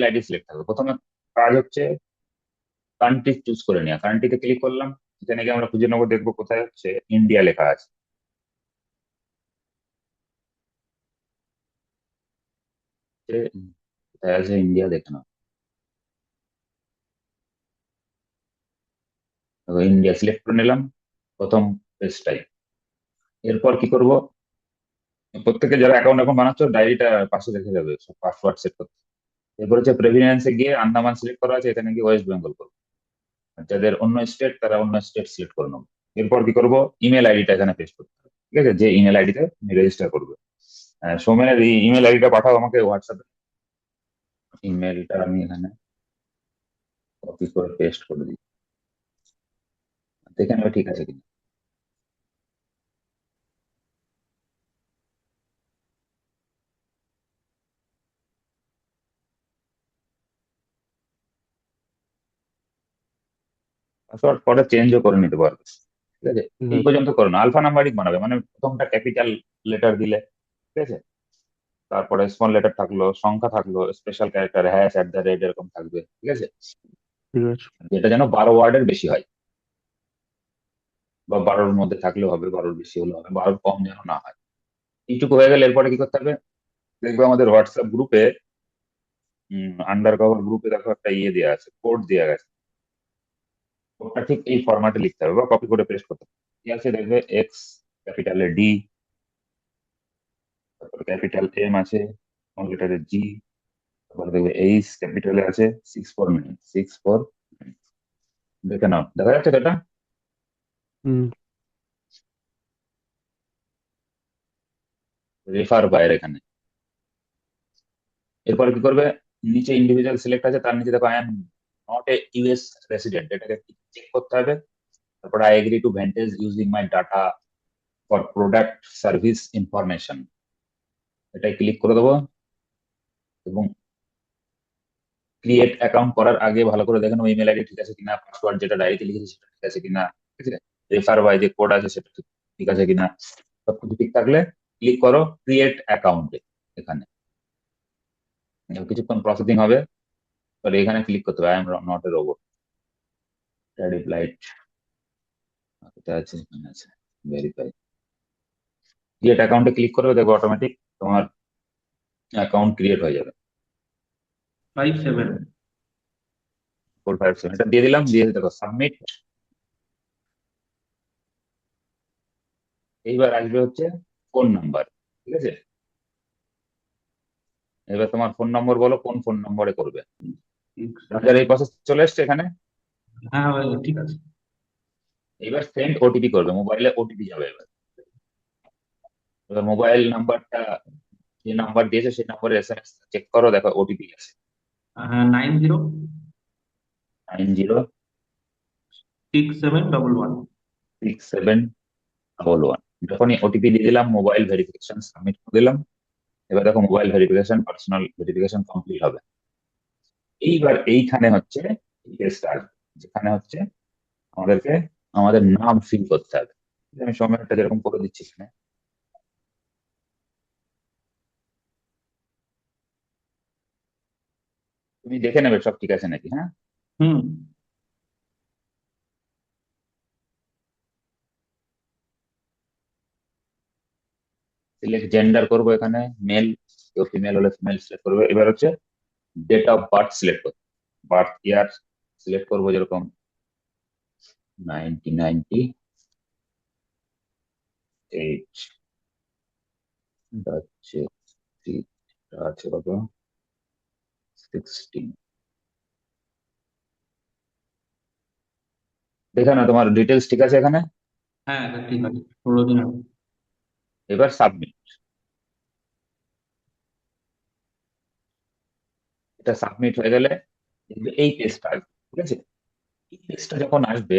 ID select থাকবে। প্রথমে কাজ হচ্ছে কান্ট্রি চুজ করে নেওয়া। কান্ট্রিতে ক্লিক করলাম, এখানে গিয়ে আমরা খুঁজে নেবো, দেখবো কোথায় হচ্ছে ইন্ডিয়া লেখা আছে। কোথায় আছে ইন্ডিয়া, দেখে নাও। ইন্ডিয়া সিলেক্ট করে নিলাম প্রথম পেজটাই। এরপর কি করব, প্রত্যেকে যারা অ্যাকাউন্ট এখন বানাচ্ছ ডায়েরিটা পাশে রেখে যাবে সব পাসওয়ার্ড সেট করতে। এরপর হচ্ছে প্রেভিডেন্সে গিয়ে আন্দামান সিলেক্ট করা আছে, এখানে গিয়ে ওয়েস্ট বেঙ্গল করবো। আর যাদের অন্য স্টেট তারা অন্য স্টেট সিলেক্ট করে নেবো। এরপর কি করব, ইমেল আইডিটা এখানে পেস্ট করতে হবে। ঠিক আছে, যে ইমেল আইডিতে রেজিস্টার করবে। সৌমেনের এই ইমেল আইডিটা পাঠাও আমাকে হোয়াটসঅ্যাপে। ইমেলটা আমি এখানে কপি করে পেস্ট করে দিই, দেখে নেবে ঠিক আছে কিনা। পাসওয়ার্ড পরে চেঞ্জও করে নিতে পারবে। ঠিক আছে, এই হুম। পর্যন্ত করো না, আলফা নাম্বারিক বানাবে, মানে প্রথমটা ক্যাপিটাল লেটার দিলে। ঠিক আছে, তারপরে স্মল লেটার থাকলো, সংখ্যা থাকলো, স্পেশাল ক্যারেক্টার # এরকম থাকবে। ঠিক আছে, ঠিক আছে। যেটা যেন 12 ওয়ার্ডের বেশি হয়, বা 12-র মধ্যে থাকলেও হবে, 12-র বেশি হলে হবে, 12-র কম যেন না হয়। এইটুকু হয়ে গেলে এরপরে কি করতে হবে, দেখবে আমাদের হোয়াটসঅ্যাপ গ্রুপে, আন্ডার কভার গ্রুপে দেখো একটা ইয়ে দেওয়া আছে, কোড দেওয়া গেছে। কোডটা ঠিক এই ফরম্যাটে লিখতে হবে বা কপি করে পেস্ট করতে হবে। ঠিক আছে, দেখবে এক্স ক্যাপিটালে ডি, তারপর ক্যাপিটাল এম আছে, স্মল লেটারে জি, তারপর দেখবে এইচ ক্যাপিটালে আছে, 64 মিনিট, 64। দেখে নাও, দেখা যাচ্ছে তো এটা। হুম। রেফার বাইরে এখানে। এরপর কি করবে, নিচে ইন্ডিভিজুয়াল সিলেক্ট আছে, তার নিচে দেখো I am not a US resident, এটাকে চেক করতে হবে। তারপর I agree to ভেন্টেজ using my data for product service information, এটাই ক্লিক করে দেবো। এবং ক্রিয়েট অ্যাকাউন্ট করার আগে ভালো করে দেখে নেবো ইমেল আইডি ঠিক আছে কিনা, পাসওয়ার্ড যেটা ডায়েরিতে লিখেছি সেটা ঠিক আছে কিনা। ঠিক আছে, রেফার বাই যে কোড আছে সেটা ঠিক আছে কিনা। সবকিছু ঠিক থাকলে ক্লিক করো ক্রিয়েট অ্যাকাউন্টে। এখানে কিছুক্ষণ প্রসেসিং হবে, তাহলে এখানে ক্লিক করতে হবে, I am not a robot. Light কোথায় আছে, এখানে আছে, ভেরিফাই। ক্রিয়েট অ্যাকাউন্টে ক্লিক করবে, দেখো অটোমেটিক তোমার অ্যাকাউন্ট ক্রিয়েট হয়ে যাবে। 57। 457 এটা দিয়ে দিলাম, দিয়ে দেখো সাবমিট। এইবার আসবে হচ্ছে ফোন নাম্বার। ঠিক আছে, এবার তোমার ফোন নম্বর বলো, কোন ফোন নম্বরে করবে। যার এই প্রসেস চলে এসছে এখানে। হ্যাঁ ঠিক আছে। এবার সেন্ড ওটিপি করবে, মোবাইলে ওটিপি যাবে এবার। এবার মোবাইল নাম্বারটা, যে নাম্বার দিয়েছে সেই নাম্বারে এসএমএস চেক করো, দেখো ওটিপি আছে। হ্যাঁ, 90 90 6711। 6711। যখনই ওটিপি দিয়ে দিলাম, মোবাইল ভেরিফিকেশন সাবমিট করে দিলাম। এবার দেখো mobile verification, personal verification complete হবে। এইবার এইখানে হচ্ছে স্টার্ট, যেখানে হচ্ছে আমাদেরকে আমাদের নাম ফিল করতে হবে। আমি সময়টা যেরকম করে দিচ্ছি এখানে, তুমি দেখে নেবে সব ঠিক আছে নাকি। হ্যাঁ, হুম। সিলেক্ট জেন্ডার করবো এখানে, মেল, কেউ ফিমেল হলে ফিমেল সিলেক্ট করবে। এবার হচ্ছে ডেট অফ বার্থ সিলেক্ট করবো, বার্থ ইয়ার সিলেক্ট করবো, যেরকম 1998। হচ্ছে আছে কত, 16। দেখে না তোমার ডিটেলস ঠিক আছে এখানে। হ্যাঁ এটা ঠিক আছে, 16 দিন আগে। এবার সাবমিট। এটা সাবমিট হয়ে গেলে দেখবে এই পেজটা আসবে। ঠিক আছে, এই পেজটা যখন আসবে,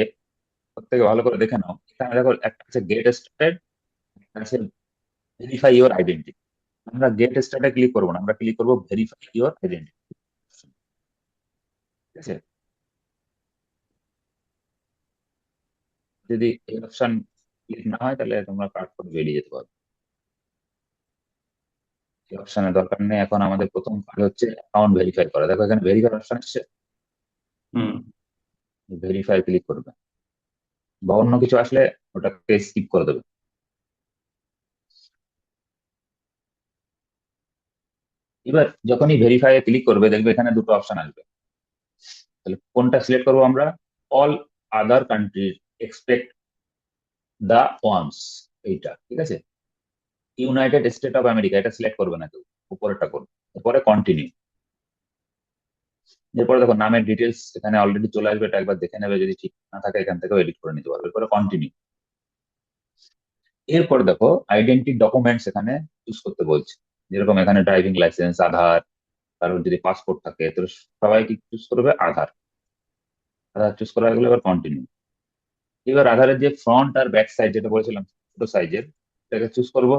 সব থেকে ভালো করে দেখে নাও, এখানে দেখো একটা আছে গেট স্টার্টেড, একটা আছে ভেরিফাই ইওর আইডেন্টি। আমরা গেট স্টার্টে ক্লিক করবো না, আমরা ক্লিক করবো ভেরিফাই ইওর আইডেন্টি। ঠিক আছে, যদি এই অপশন ক্লিক না হয় তাহলে তোমরা কাট করে বেরিয়ে যেতে পারো। এই অপশনের দরকার নেই। এখন আমাদের প্রথম কাজ হচ্ছে অ্যাকাউন্ট ভেরিফাই করা। দেখো এখানে ভেরিফাই অপশন আসছে, হুম। ভেরিফাই ক্লিক করবে, বা অন্য কিছু আসলে ওটাকে স্কিপ করে দেবে। এবার যখনই ভেরিফাই ক্লিক করবে দেখবে এখানে দুটো অপশন আসবে। তাহলে কোনটা সিলেক্ট করবো আমরা? অল আদার কান্ট্রি এক্সপেক্ট দা ওয়ান্স, এইটা ঠিক আছে। ইউনাইটেড স্টেট অফ আমেরিকা এটা সিলেক্ট করবে না কেউ, উপরেরটা করবে। এরপরে কন্টিনিউ। এরপরে দেখো নামের ডিটেলস এখানে অলরেডি চলে আসবে, এটা একবার দেখে নেবে, যদি ঠিক না থাকে এখান থেকেও এডিট করে নিতে পারবে। এরপরে কন্টিনিউ। এরপরে দেখো আইডেন্টি ডকুমেন্টস এখানে চুজ করতে বলছে। যেরকম এখানে ড্রাইভিং লাইসেন্স, আধার, কারোর যদি পাসপোর্ট থাকে তো সবাই কি চুজ করবে? আধার। আধার চুজ করা হয়ে গেলে এবার কন্টিনিউ। এবার আধারের যে ফ্রন্ট আর ব্যাক সাইড যেটা বলেছিলাম ছোট সাইজের, এটাকে চুজ করব।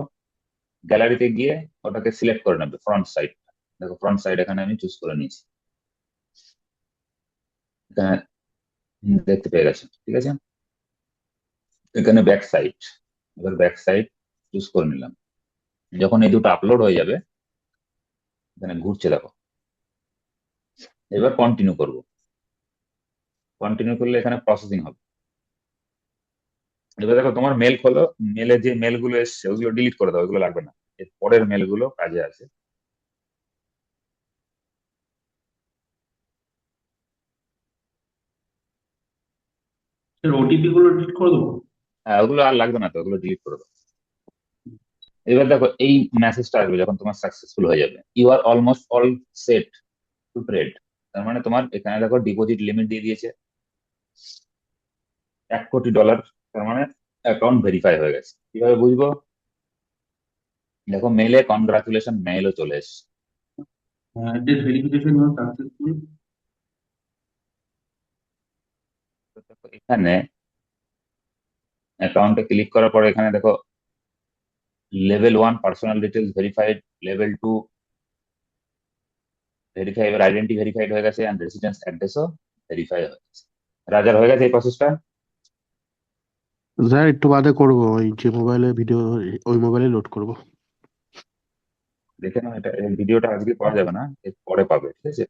গ্যালারিতে গিয়ে ওটাকে সিলেক্ট করে নেবে, ফ্রন্ট সাইড। দেখো ফ্রন্ট সাইড এখানে আমি চুজ করে নিয়েছি, এখানে দেখতে পেয়ে গেছে, ঠিক আছে। এখানে ব্যাক সাইড, এবার ব্যাক সাইড চুজ করে নিলাম। যখন এই দুটো আপলোড হয়ে যাবে এখানে ঘুরছে দেখো। এবার কন্টিনিউ করব। কন্টিনিউ করলে এখানে প্রসেসিং হবে। এবার দেখো তোমার মেল খোলো, মেলে যে মেল গুলো এসছে ওগুলো ডিলিট করে দাও, ওগুলো লাগবে না। এর পরের মেল গুলো কাজে আছে। ওটিপি গুলো ডিলিট করে দেবো? হ্যাঁ, ওগুলো আর লাগবে না তো, ওগুলো ডিলিট করে দাও। এবার দেখো এই মেসেজটা আসবে যখন তোমার সাকসেসফুল হয়ে যাবে, you are almost all set to trade. তার মানে তোমার এখানে দেখো ডিপোজিট লিমিট দিয়ে দিয়েছে $1 কোটি। তার মানে অ্যাকাউন্ট ভেরিফাই হয়ে গেছে। কিভাবে বুঝবো? দেখো মেলে কনগ্রাচুলেশন মেলও চলে এসছে। Address verification successful. তো দেখো এখানে অ্যাকাউন্টে ক্লিক করার পরে এখানে দেখো level 1 personal details verified, level 2 verify, এবার আইডেন্টি ভেরিফাইড হয়ে গেছে, এন্ড রেসিডেন্স অ্যাড্রেসও ভেরিফাই হয়ে গেছে। রাজার হয়ে গেছে এই প্রসেসটা। স্যার একটু বাদে করবো, ওই যে মোবাইলে ভিডিও, ওই মোবাইলে লোড করব। দেখে নাও, এটা এই ভিডিওটা আজকে পাওয়া যাবে না, এর পরে পাবে, ঠিক আছে।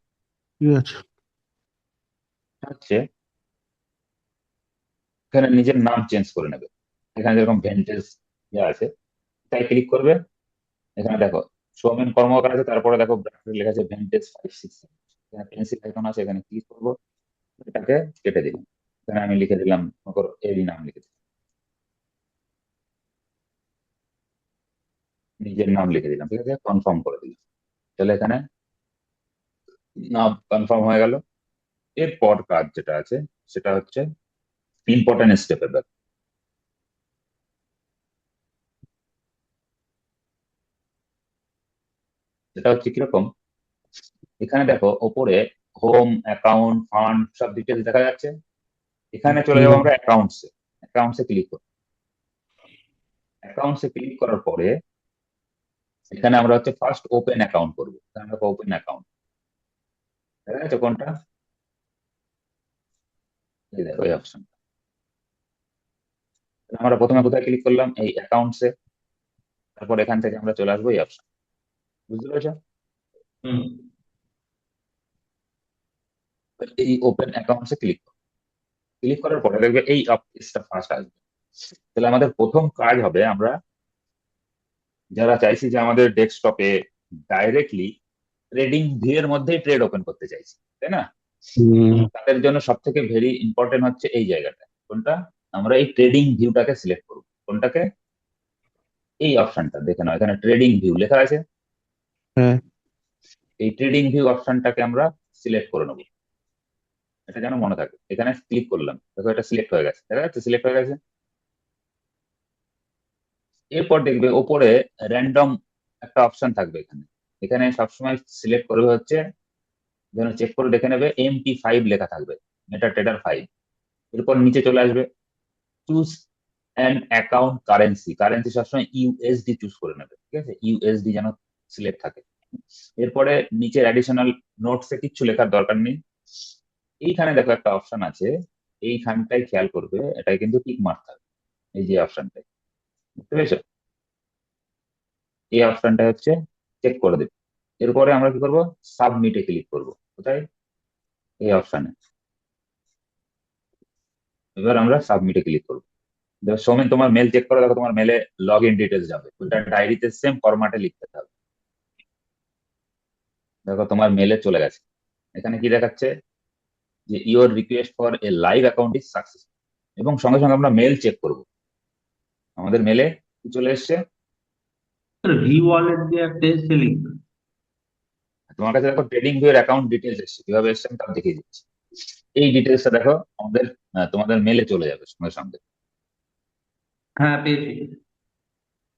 ঠিক আছে। হচ্ছে এখানে নিজের নাম চেঞ্জ করে নেবে। এখানে যেরকম ভেন্টেজ ইয়ে আছে, তাই ক্লিক করবে। এখানে দেখো সৌমেন কর্মকার আছে, তারপরে দেখো ব্র্যাকেটে লেখা আছে ভেন্টেজ 567। এখানে পেন্সিল আইকন আছে, এখানে ক্লিক করবো, এটাকে কেটে দিলাম। এখানে আমি লিখে দিলাম, মনে করো এরই নাম লিখে দিলাম, নিজের নাম লিখে দিলাম, ঠিক আছে, কনফার্ম করে দিলাম। তাহলে এখানে নাম কনফার্ম হয়ে গেল। এরপর কাজ যেটা আছে সেটা হচ্ছে ইম্পর্টেন্ট স্টেপের ব্যাপার। সেটা হচ্ছে কিরকম? এখানে দেখো ওপরে হোম, অ্যাকাউন্ট, ফান্ড সব ডিটেলস দেখা যাচ্ছে। এখানে চলে যাবো হুম। আমরা অ্যাকাউন্টসে। অ্যাকাউন্টসে ক্লিক করব। অ্যাকাউন্টসে ক্লিক করার পরে এখানে আমরা হচ্ছে ফার্স্ট ওপেন অ্যাকাউন্ট করবো। এখানে দেখো ওপেন অ্যাকাউন্ট দেখা যাচ্ছে কোনটা, এই দেখো এই অপশন। আমরা প্রথমে কোথায় ক্লিক করলাম? এই অ্যাকাউন্টসে। তারপর এখান থেকে আমরা চলে আসবো এই অপশন। বুঝতে পেরেছো? হুম। এই ওপেন অ্যাকাউন্টসে ক্লিক করো। ক্লিক করার পরে দেখবে এই পেজটা ফার্স্ট আসবে। তাহলে আমাদের প্রথম কাজ হবে, আমরা যারা চাইছি যে আমাদের ডেস্কটপে ডাইরেক্টলি ট্রেডিং ভিউ এর মধ্যেই ট্রেড ওপেন করতে চাইছি, তাই না? হুম। তাদের জন্য সব থেকে ভেরি ইম্পর্টেন্ট হচ্ছে এই জায়গাটা। কোনটা? আমরা এই ট্রেডিং ভিউটাকে সিলেক্ট করব। কোনটাকে? এই অপশনটা দেখে নাও, এখানে ট্রেডিং ভিউ লেখা আছে। হ্যাঁ। এই ট্রেডিং ভিউ অপশনটাকে আমরা সিলেক্ট করে নেবো, এটা যেন মনে থাকে। এখানে ক্লিক করলাম, দেখো এটা সিলেক্ট হয়ে গেছে, দেখা যাচ্ছে সিলেক্ট হয়ে গেছে। এরপর দেখবে ওপরে র্যান্ডম একটা অপশন থাকবে এখানে। এখানে সবসময় সিলেক্ট করবে হচ্ছে, যেন চেক করে দেখে নেবে, MT5 লেখা থাকবে, মেটা ট্রেডার 5। এরপর নিচে চলে আসবে choose and account currency. Currency সবসময় ইউএসডি চুজ করে নেবে, ঠিক আছে, ইউএসডি যেন সিলেক্ট থাকে। এরপরে নিচের অ্যাডিশনাল নোটসে কিচ্ছু লেখার দরকার নেই। এইখানে দেখো একটা অপশন আছে, এইখানটাই খেয়াল করবে, এটাই কিন্তু টিক মারতে হবে, এই যে অপশনটাই, বুঝতে পেরেছো? এই অপশনটা হচ্ছে চেক করে দেবে। এরপরে আমরা কি করব, সাবমিটে ক্লিক করব। কোথায়, এই অপশানে। এবার আমরা সাবমিটে ক্লিক করব। দেখো সৌমেন তোমার মেল চেক করে দেখো, তোমার মেলে লগ ইন ডিটেলস যাবে, ওটা ডায়েরিতে সেম ফরম্যাটে লিখতে হবে। দেখো তোমার মেলে চলে গেছে। এখানে কি দেখাচ্ছে যে your request for a live account is success, এবং সঙ্গে সঙ্গে আমরা মেল চেক করব। আমাদের মেলে কি চলে এসছে, ভি ওয়ালেট দিয়ে একটা এসে লিখবে। তোমার কাছে দেখো ট্রেডিং ভিউর অ্যাকাউন্ট ডিটেলস এসছে, কিভাবে এসছে আমি তাও দেখিয়ে দিচ্ছি। এই ডিটেলসটা দেখো আমাদের তোমাদের মেলে চলে যাবে সঙ্গে সঙ্গে। হ্যাঁ, পেয়েছি।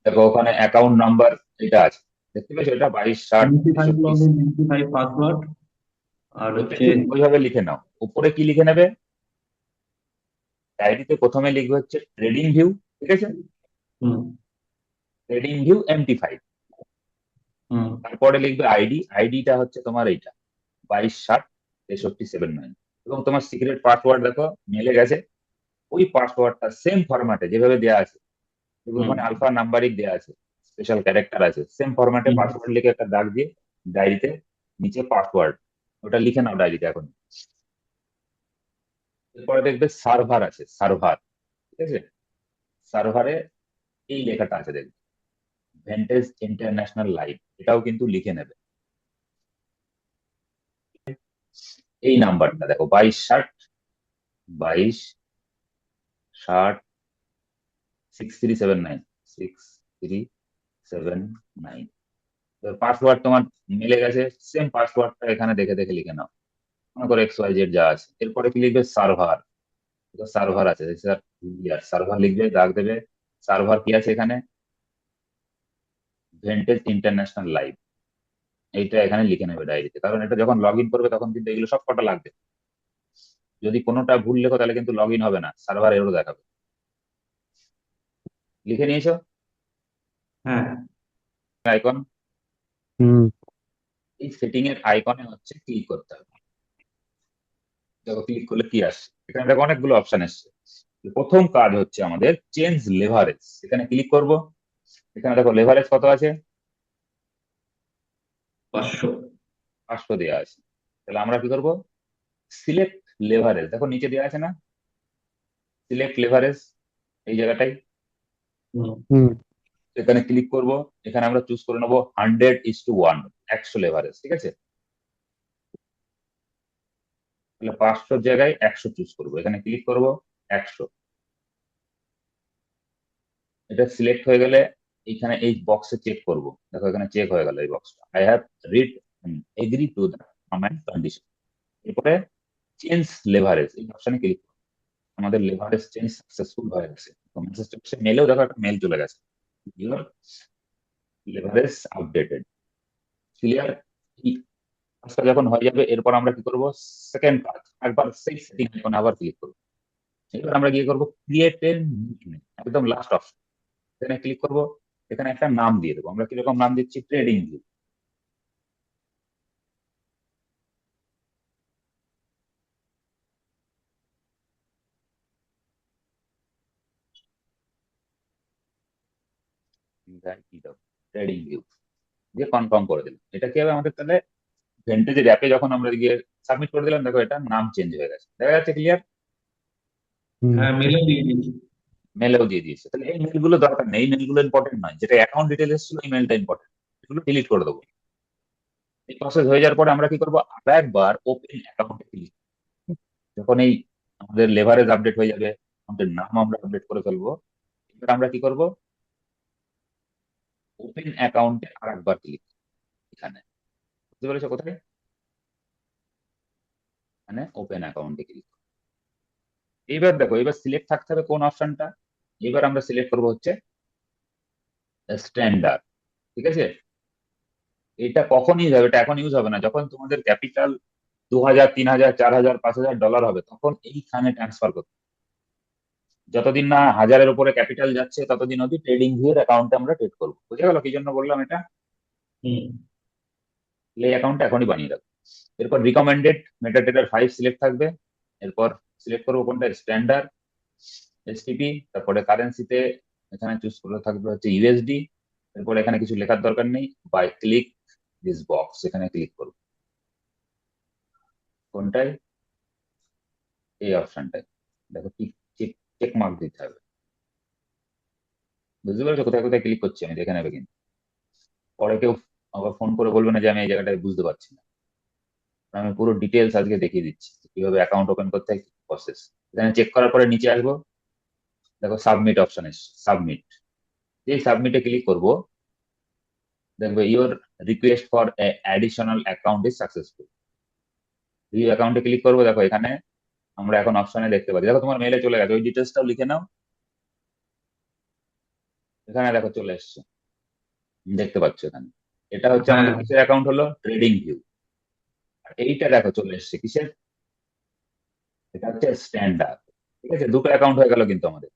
দেখো ওখানে অ্যাকাউন্ট নাম্বার এটা আছে, দেখতে পেয়েছো, এটা 2260 25 63। লগ ইন, 25 পাসওয়ার্ড, আর ওইটা হচ্ছে ঠিক ওইভাবে লিখে নাও। উপরে কি লিখে নেবে, ডায়েরিতে প্রথমে লিখবে হচ্ছে ট্রেডিং ভিউ, ঠিক আছে, হুম ট্রেডিং ভিউ MT5। হুম তারপরে লিখবে আইডি, আইডিটা হচ্ছে তোমার এইটা 2260 6379, এবং তোমার সিক্রেট পাসওয়ার্ড দেখো মেলে গেছে। ওই পাসওয়ার্ডটা সেম ফরম্যাটে যেভাবে দেওয়া আছে, যেগুলো হুম ওখানে আলফা নাম্বারিং দেওয়া আছে, স্পেশাল ক্যারেক্টার আছে, সেম ফরম্যাটে হুম পাসওয়ার্ড লিখে একটা দাগ দিয়ে ডায়েরিতে নিচে পাসওয়ার্ড ওটা লিখে নাও ডায়েরিতে এখন। এরপরে দেখবে সার্ভার আছে, সার্ভার, ঠিক আছে, সার্ভারে এই লেখাটা আছে দেখবে, ভেন্টেজ ইন্টারন্যাশনাল লাইভ, এটাও কিন্তু লিখে নেবে। এই নাম্বারটা দেখো 2260 6379 পাসওয়ার্ড তোমার মিলে গেছে, সেম পাসওয়ার্ডটা এখানে দেখে দেখে লিখে নাও, মনে করো XYZ যা আছে। এরপরে কি লিখবে, সার্ভার, সার্ভার আছে, সার্ভার লিখবে, দাগ দেবে। সার্ভার কি আছে এখানে, ভেন্টেজ ইন্টারন্যাশনাল লাইভ, এইটা এখানে লিখে নেবে ডায়েরিতে, কারণ এটা যখন লগ ইন করবে তখন কিন্তু এগুলো সব কটা লাগবে। যদি কোনোটা ভুল লেখো তাহলে কিন্তু লগ ইন হবে না, সার্ভার এরর দেখাবে। লিখে নিয়েছো হ্যাঁ আইকন, হুম। এই সেটিং এর আইকনে হচ্ছে ক্লিক করতে হবে। দেখো ক্লিক করলে কি আসছে, এখানে দেখো অনেকগুলো অপশন এসছে। প্রথম কাজ হচ্ছে আমাদের চেঞ্জ লেভারেজ, এখানে ক্লিক করব। এখানে দেখো লেভারেজ কত আছে, 500। 500 দেওয়া আছে। তাহলে আমরা কি করব, সিলেক্ট লেভারেজ, দেখো নিচে দেওয়া আছে না, সিলেক্ট লেভারেজ, এই জায়গাটাই, হুম হুম। এখানে ক্লিক করব। এখানে আমরা চুজ করে নেবো 100:1, 100 লেভারেজ, ঠিক আছে। তাহলে 500 জায়গায় 100 চুজ করবো, এখানে ক্লিক করব, 100। এটা সিলেক্ট হয়ে গেলে এখানে এই বক্সে চেক করব, দেখো এখানে চেক হয়ে গেল এই বক্সটা, I have read agree to the term and condition. এরপরে চেঞ্জ লেভারেজ এই অপশনে ক্লিক করব। আমাদের লেভারেজ চেঞ্জ সাকসেসফুল হয়ে গেছে, মেসেজটা মেলেও দেখো একটা মেল চলে গেছে, ইউর লেভারেজ আপডেটেড, ক্লিয়ার। কাজটা যখন হয়ে যাবে এরপর আমরা কি করব, সেকেন্ড কাজ, একবার সেই সেটিং আইকনে আবার ক্লিক করব। এবার আমরা কি করব, ক্রিয়েট এ নিকনেম, একদম লাস্ট অপশন, এখানে ক্লিক করব। এখানে একটা নাম দিয়ে দেবো, আমরা কিরকম নাম দিচ্ছি, ট্রেডিং ভিউ। ট্রেডিং ভিউ দিয়ে কনফার্ম করে দিলাম। এটা কি হবে আমাদের, তাহলে ভেন্টেজের অ্যাপে যখন আমরা গিয়ে সাবমিট করে দিলাম, দেখো এটা নাম চেঞ্জ হয়ে গেছে, দেখা যাচ্ছে ক্লিয়ার। হুম। হ্যাঁ, মেলে দিয়ে দিয়েছি। মেলেও দিয়ে দিয়েছে, তাহলে এই মেলগুলো দরকার নেই, এই মেলগুলো ইম্পর্টেন্ট নয়, যেটা অ্যাকাউন্ট ডিটেলস ছিল এই মেলটা ইম্পর্টেন্ট, এগুলো ডিলিট করে দেবো। এই প্রসেস হয়ে যাওয়ার পরে আমরা কি করবো, আবার একবার ওপেন অ্যাকাউন্টে ক্লিক, যখন এই আমাদের লেভারেজ আপডেট হয়ে যাবে, আমাদের নাম আমরা আপডেট করে ফেলবো, এবার আমরা কি করব, ওপেন অ্যাকাউন্টে আর একবার ক্লিক, এখানে বুঝতে পেরেছো কোথায়, মানে ওপেন অ্যাকাউন্টে ক্লিক। এইবার দেখো, এবার সিলেক্ট থাকতে হবে কোন অপশনটা, এবার আমরা সিলেক্ট করবো হচ্ছে স্ট্যান্ডার্ড, ঠিক আছে। এটা কখন ইউজ হবে, এটা এখন ইউজ হবে না, যখন তোমাদের ক্যাপিটাল 2000 3000 4000 5000 ডলার হবে তখন এইখানে ট্রান্সফার করতে, যতদিন না 1000-এর উপরে ক্যাপিটাল যাচ্ছে ততদিন অবধি ট্রেডিং ভিউর অ্যাকাউন্টে আমরা ট্রেড করবো। বুঝে গেল কি জন্য বললাম এটা, হুম এই অ্যাকাউন্টটা এখনই বানিয়ে রাখবো। এরপর রিকমেন্ডেড মেটাডেটার 5 সিলেক্ট থাকবে, এরপর সিলেক্ট করবো কোনটা, স্ট্যান্ডার্ড, STP, তারপরে কারেন্সিতে এখানে চুজ করে থাকবে হচ্ছে USD। এরপর এখানে কিছু লেখার দরকার নেই, বাই ক্লিক দিস বক্স, এখানে ক্লিক করবো। কোনটায়? এই অপশনটায়। দেখো চেক চেক মার্ক দিতে হবে। বুঝতে পারছো কোথায় কোথায় ক্লিক করছি আমি? দেখে নেবে কিন্তু। পরে কেউ আবার ফোন করে বলবে না যে আমি এই জায়গাটায় বুঝতে পারছি না। আমি পুরো ডিটেলস আজকে দেখিয়ে দিচ্ছি কিভাবে অ্যাকাউন্ট ওপেন করতে হয়, প্রসেস। এখানে চেক করার পরে নিচে আসবো, দেখো সাবমিট অপশন এসছে, সাবমিট। এই সাবমিটে ক্লিক করব, দেখবে your request for additional account is successful. View অ্যাকাউন্টে ক্লিক করবো, দেখো এখানে আমরা এখন অপশনে দেখতে পাচ্ছি, দেখো তোমার মেলে চলে গেছে, ওই ডিটেলসটাও লিখে নাও। এখানে দেখো চলে এসছে, দেখতে পাচ্ছ এখানে। এটা হচ্ছে হ্যাঁ, আমাদের কিসের অ্যাকাউন্ট হলো? Trading view. আর এইটা দেখো চলে এসছে কিসের? এটা হচ্ছে স্ট্যান্ডার্ড। ঠিক আছে, দুটো অ্যাকাউন্ট হয়ে গেল কিন্তু আমাদের।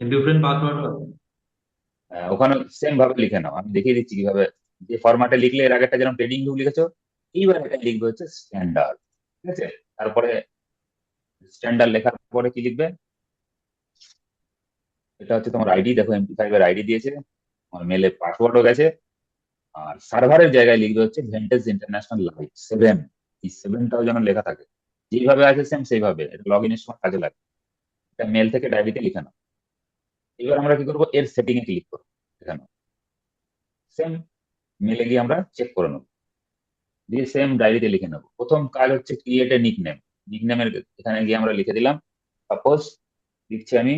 ডিফারেন্ট পাসওয়ার্ড আছে। ওখানে সেম ভাবে লিখে নাও, আমি দেখিয়ে দিচ্ছি কিভাবে। যে ফরম্যাটে লিখলে, এর আগেটা যেরকম ট্রেডিং ভিউ লিখেছো, এইবার এটা লিখবে হচ্ছে স্ট্যান্ডার্ড। ঠিক আছে, তারপরে স্ট্যান্ডার্ড লেখার পরে কি লিখবে? এটা হচ্ছে তোমার আইডি, দেখো MT5 এর আইডি দিয়েছে, আমার মেলে পাসওয়ার্ডও গেছে। আর সার্ভারের জায়গায় লিখবে হচ্ছে ভেন্টেজ ইন্টারন্যাশনাল লাইভ 7। এই 7টাও যেন লেখা থাকে, যেভাবে আছে সেম সেইভাবে, এটা লগ ইনের সময় কাজে লাগে। এটা মেল থেকে ডায়েরিতে লিখে নাও। এবার আমরা কি করবো? এর সেটিং এ ক্লিক করবো। এখানে সেম মেলে গিয়ে আমরা চেক করে নেবো, দিয়ে সেম ডায়েরিতে লিখে নেবো। প্রথম কাজ হচ্ছে ক্রিয়েট এ নিকনেম। নিকনেমের এখানে গিয়ে আমরা লিখে দিলাম, সাপোজ লিখছি আমি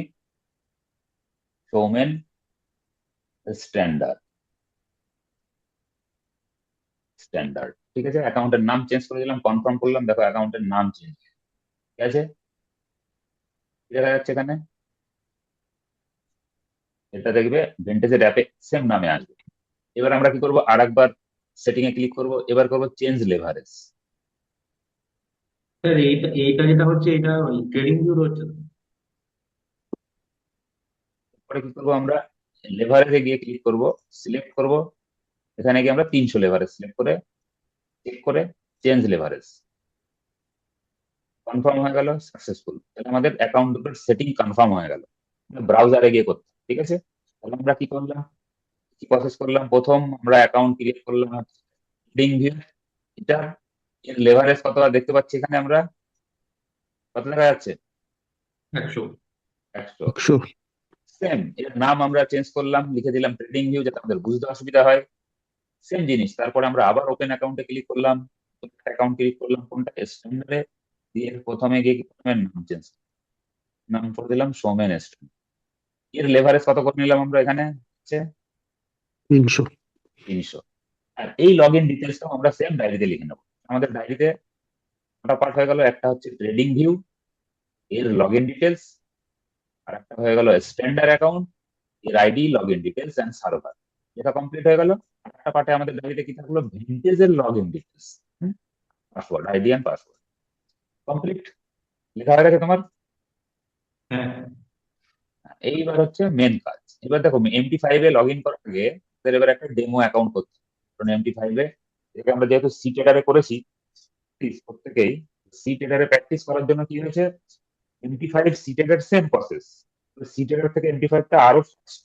সৌমেন স্ট্যান্ডার্ড। স্ট্যান্ডার্ড, ঠিক আছে। অ্যাকাউন্টের নাম চেঞ্জ করে দিলাম, কনফার্ম করলাম, দেখো অ্যাকাউন্টের নাম চেঞ্জ। ঠিক আছে, কি দেখা যাচ্ছে এখানে? এটা দেখবে ভেন্টেজের অ্যাপে সেম নামে আসবে। এবার আমরা কি করবো? আরেকবার সেটিং এ ক্লিক করব, এবার করব চেঞ্জ লেভারেজ। স্যার এইটা এইটা যেটা হচ্ছে এটা ওই ট্রেডিং ভিউর হচ্ছে তো? পরে কি করবো? আমরা লেভারেজে গিয়ে ক্লিক করব, সিলেক্ট করব। এখানে গিয়ে আমরা 300 লেভারেজ সিলেক্ট করে চেক করে চেঞ্জ লেভারেজ। কনফার্ম হয়ে গেল, সাকসেসফুল। তাহলে আমাদের অ্যাকাউন্ট দুটোর সেটিং কনফার্ম হয়ে গেল। ব্রাউজারে গিয়ে করতে, ঠিক আছে। তাহলে আমরা কি করলাম, কি প্রসেস করলাম? প্রথম আমরা অ্যাকাউন্ট ক্রিয়েট করলাম ট্রেডিং ভিউ। এটা এর লেভারেজ কত দেখতে পাচ্ছি এখানে আমরা, কত দেখা যাচ্ছে? 100। 100। 100। সেম এর নাম আমরা চেঞ্জ করলাম, লিখে দিলাম ট্রেডিং ভিউ, যাতে আমাদের বুঝতে অসুবিধা হয়। সেম জিনিস, তারপরে আমরা আবার ওপেন অ্যাকাউন্টে ক্লিক করলাম, অ্যাকাউন্ট ক্লিক করলাম, কোনটা? স্ট্যান্ডার্ডে। দিয়ে প্রথমে গিয়ে কি করলাম? নাম চেঞ্জ, নাম করে দিলাম সৌমেন স্ট্যান্ডার্ড। এর লেভারেজ কত করে নিলাম আমরা এখানে? হচ্ছে 300। 300। আর এই লগ ইন ডিটেলসটাও আমরা সেম ডায়েরিতে লিখে নেবো। আমাদের ডায়েরিতে কটা পার্ট হয়ে গেল? একটা হচ্ছে ট্রেডিং ভিউ এর লগ ইন ডিটেলস, আর একটা হয়ে গেল স্ট্যান্ডার্ড অ্যাকাউন্ট এর ID, log in details and server. এটা কমপ্লিট হয়ে গেল। একটা পার্টে আমাদের ডায়েরিতে কি থাকলো? ভিন্টেজের log in details, password, ID and password. Complete, লেখা হয়ে গেছে তোমার। হ্যাঁ, এইবার হচ্ছে মেন কাজ। এবার দেখো MT5 এ লগ ইন করার আগে আমাদের এবার একটা ডেমো অ্যাকাউন্ট করতে হবে। কারণ MT5 এ এটাকে আমরা যেহেতু সি ট্রেডারে করেছি, প্লিজ প্রত্যেকেই সি ট্রেডারে প্র্যাকটিস করার জন্য কি হয়েছে, MT5 cTrader same process, cTrader থেকে MT5 টা আরো fast।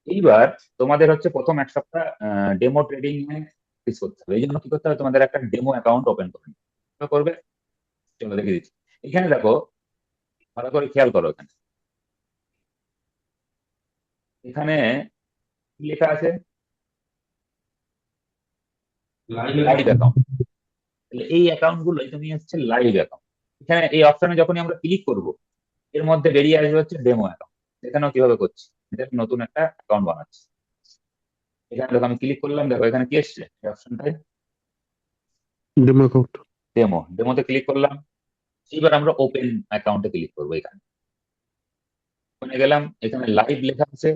এইবার তোমাদের হচ্ছে প্রথম এক সপ্তাহ ডেমো ট্রেডিং এ প্র্যাকটিস করতে হবে। এই জন্য কি করতে হবে? তোমাদের একটা ডেমো অ্যাকাউন্ট ওপেন করতে হবে। কিভাবে করবে চলো দেখে দিচ্ছি। এখানে দেখো, ভালো করে খেয়াল করো, এখানে এখানে কি লেখা আছে? Live live account. অ্যাকাউন্ট। তাহলে এই অ্যাকাউন্ট গুলোই তুমি হচ্ছে লাইভ অ্যাকাউন্ট। এখানে এই অপশনে যখনই আমরা ক্লিক করব, এর মধ্যে বেরিয়ে আসবে হচ্ছে ডেমো অ্যাকাউন্ট। এখানেও কিভাবে করছি, এটা নতুন একটা অ্যাকাউন্ট বানাচ্ছি। এখানে দেখো আমি ক্লিক করলাম, দেখো এখানে কি এসছে এই অপশনটায়? Demo account. ডেমো। ডেমোতে ক্লিক করলাম। এবার আমরা ওপেন অ্যাকাউন্টে ক্লিক করবো। এখানে ওখানে গেলাম, এখানে লাইভ লেখা আছে,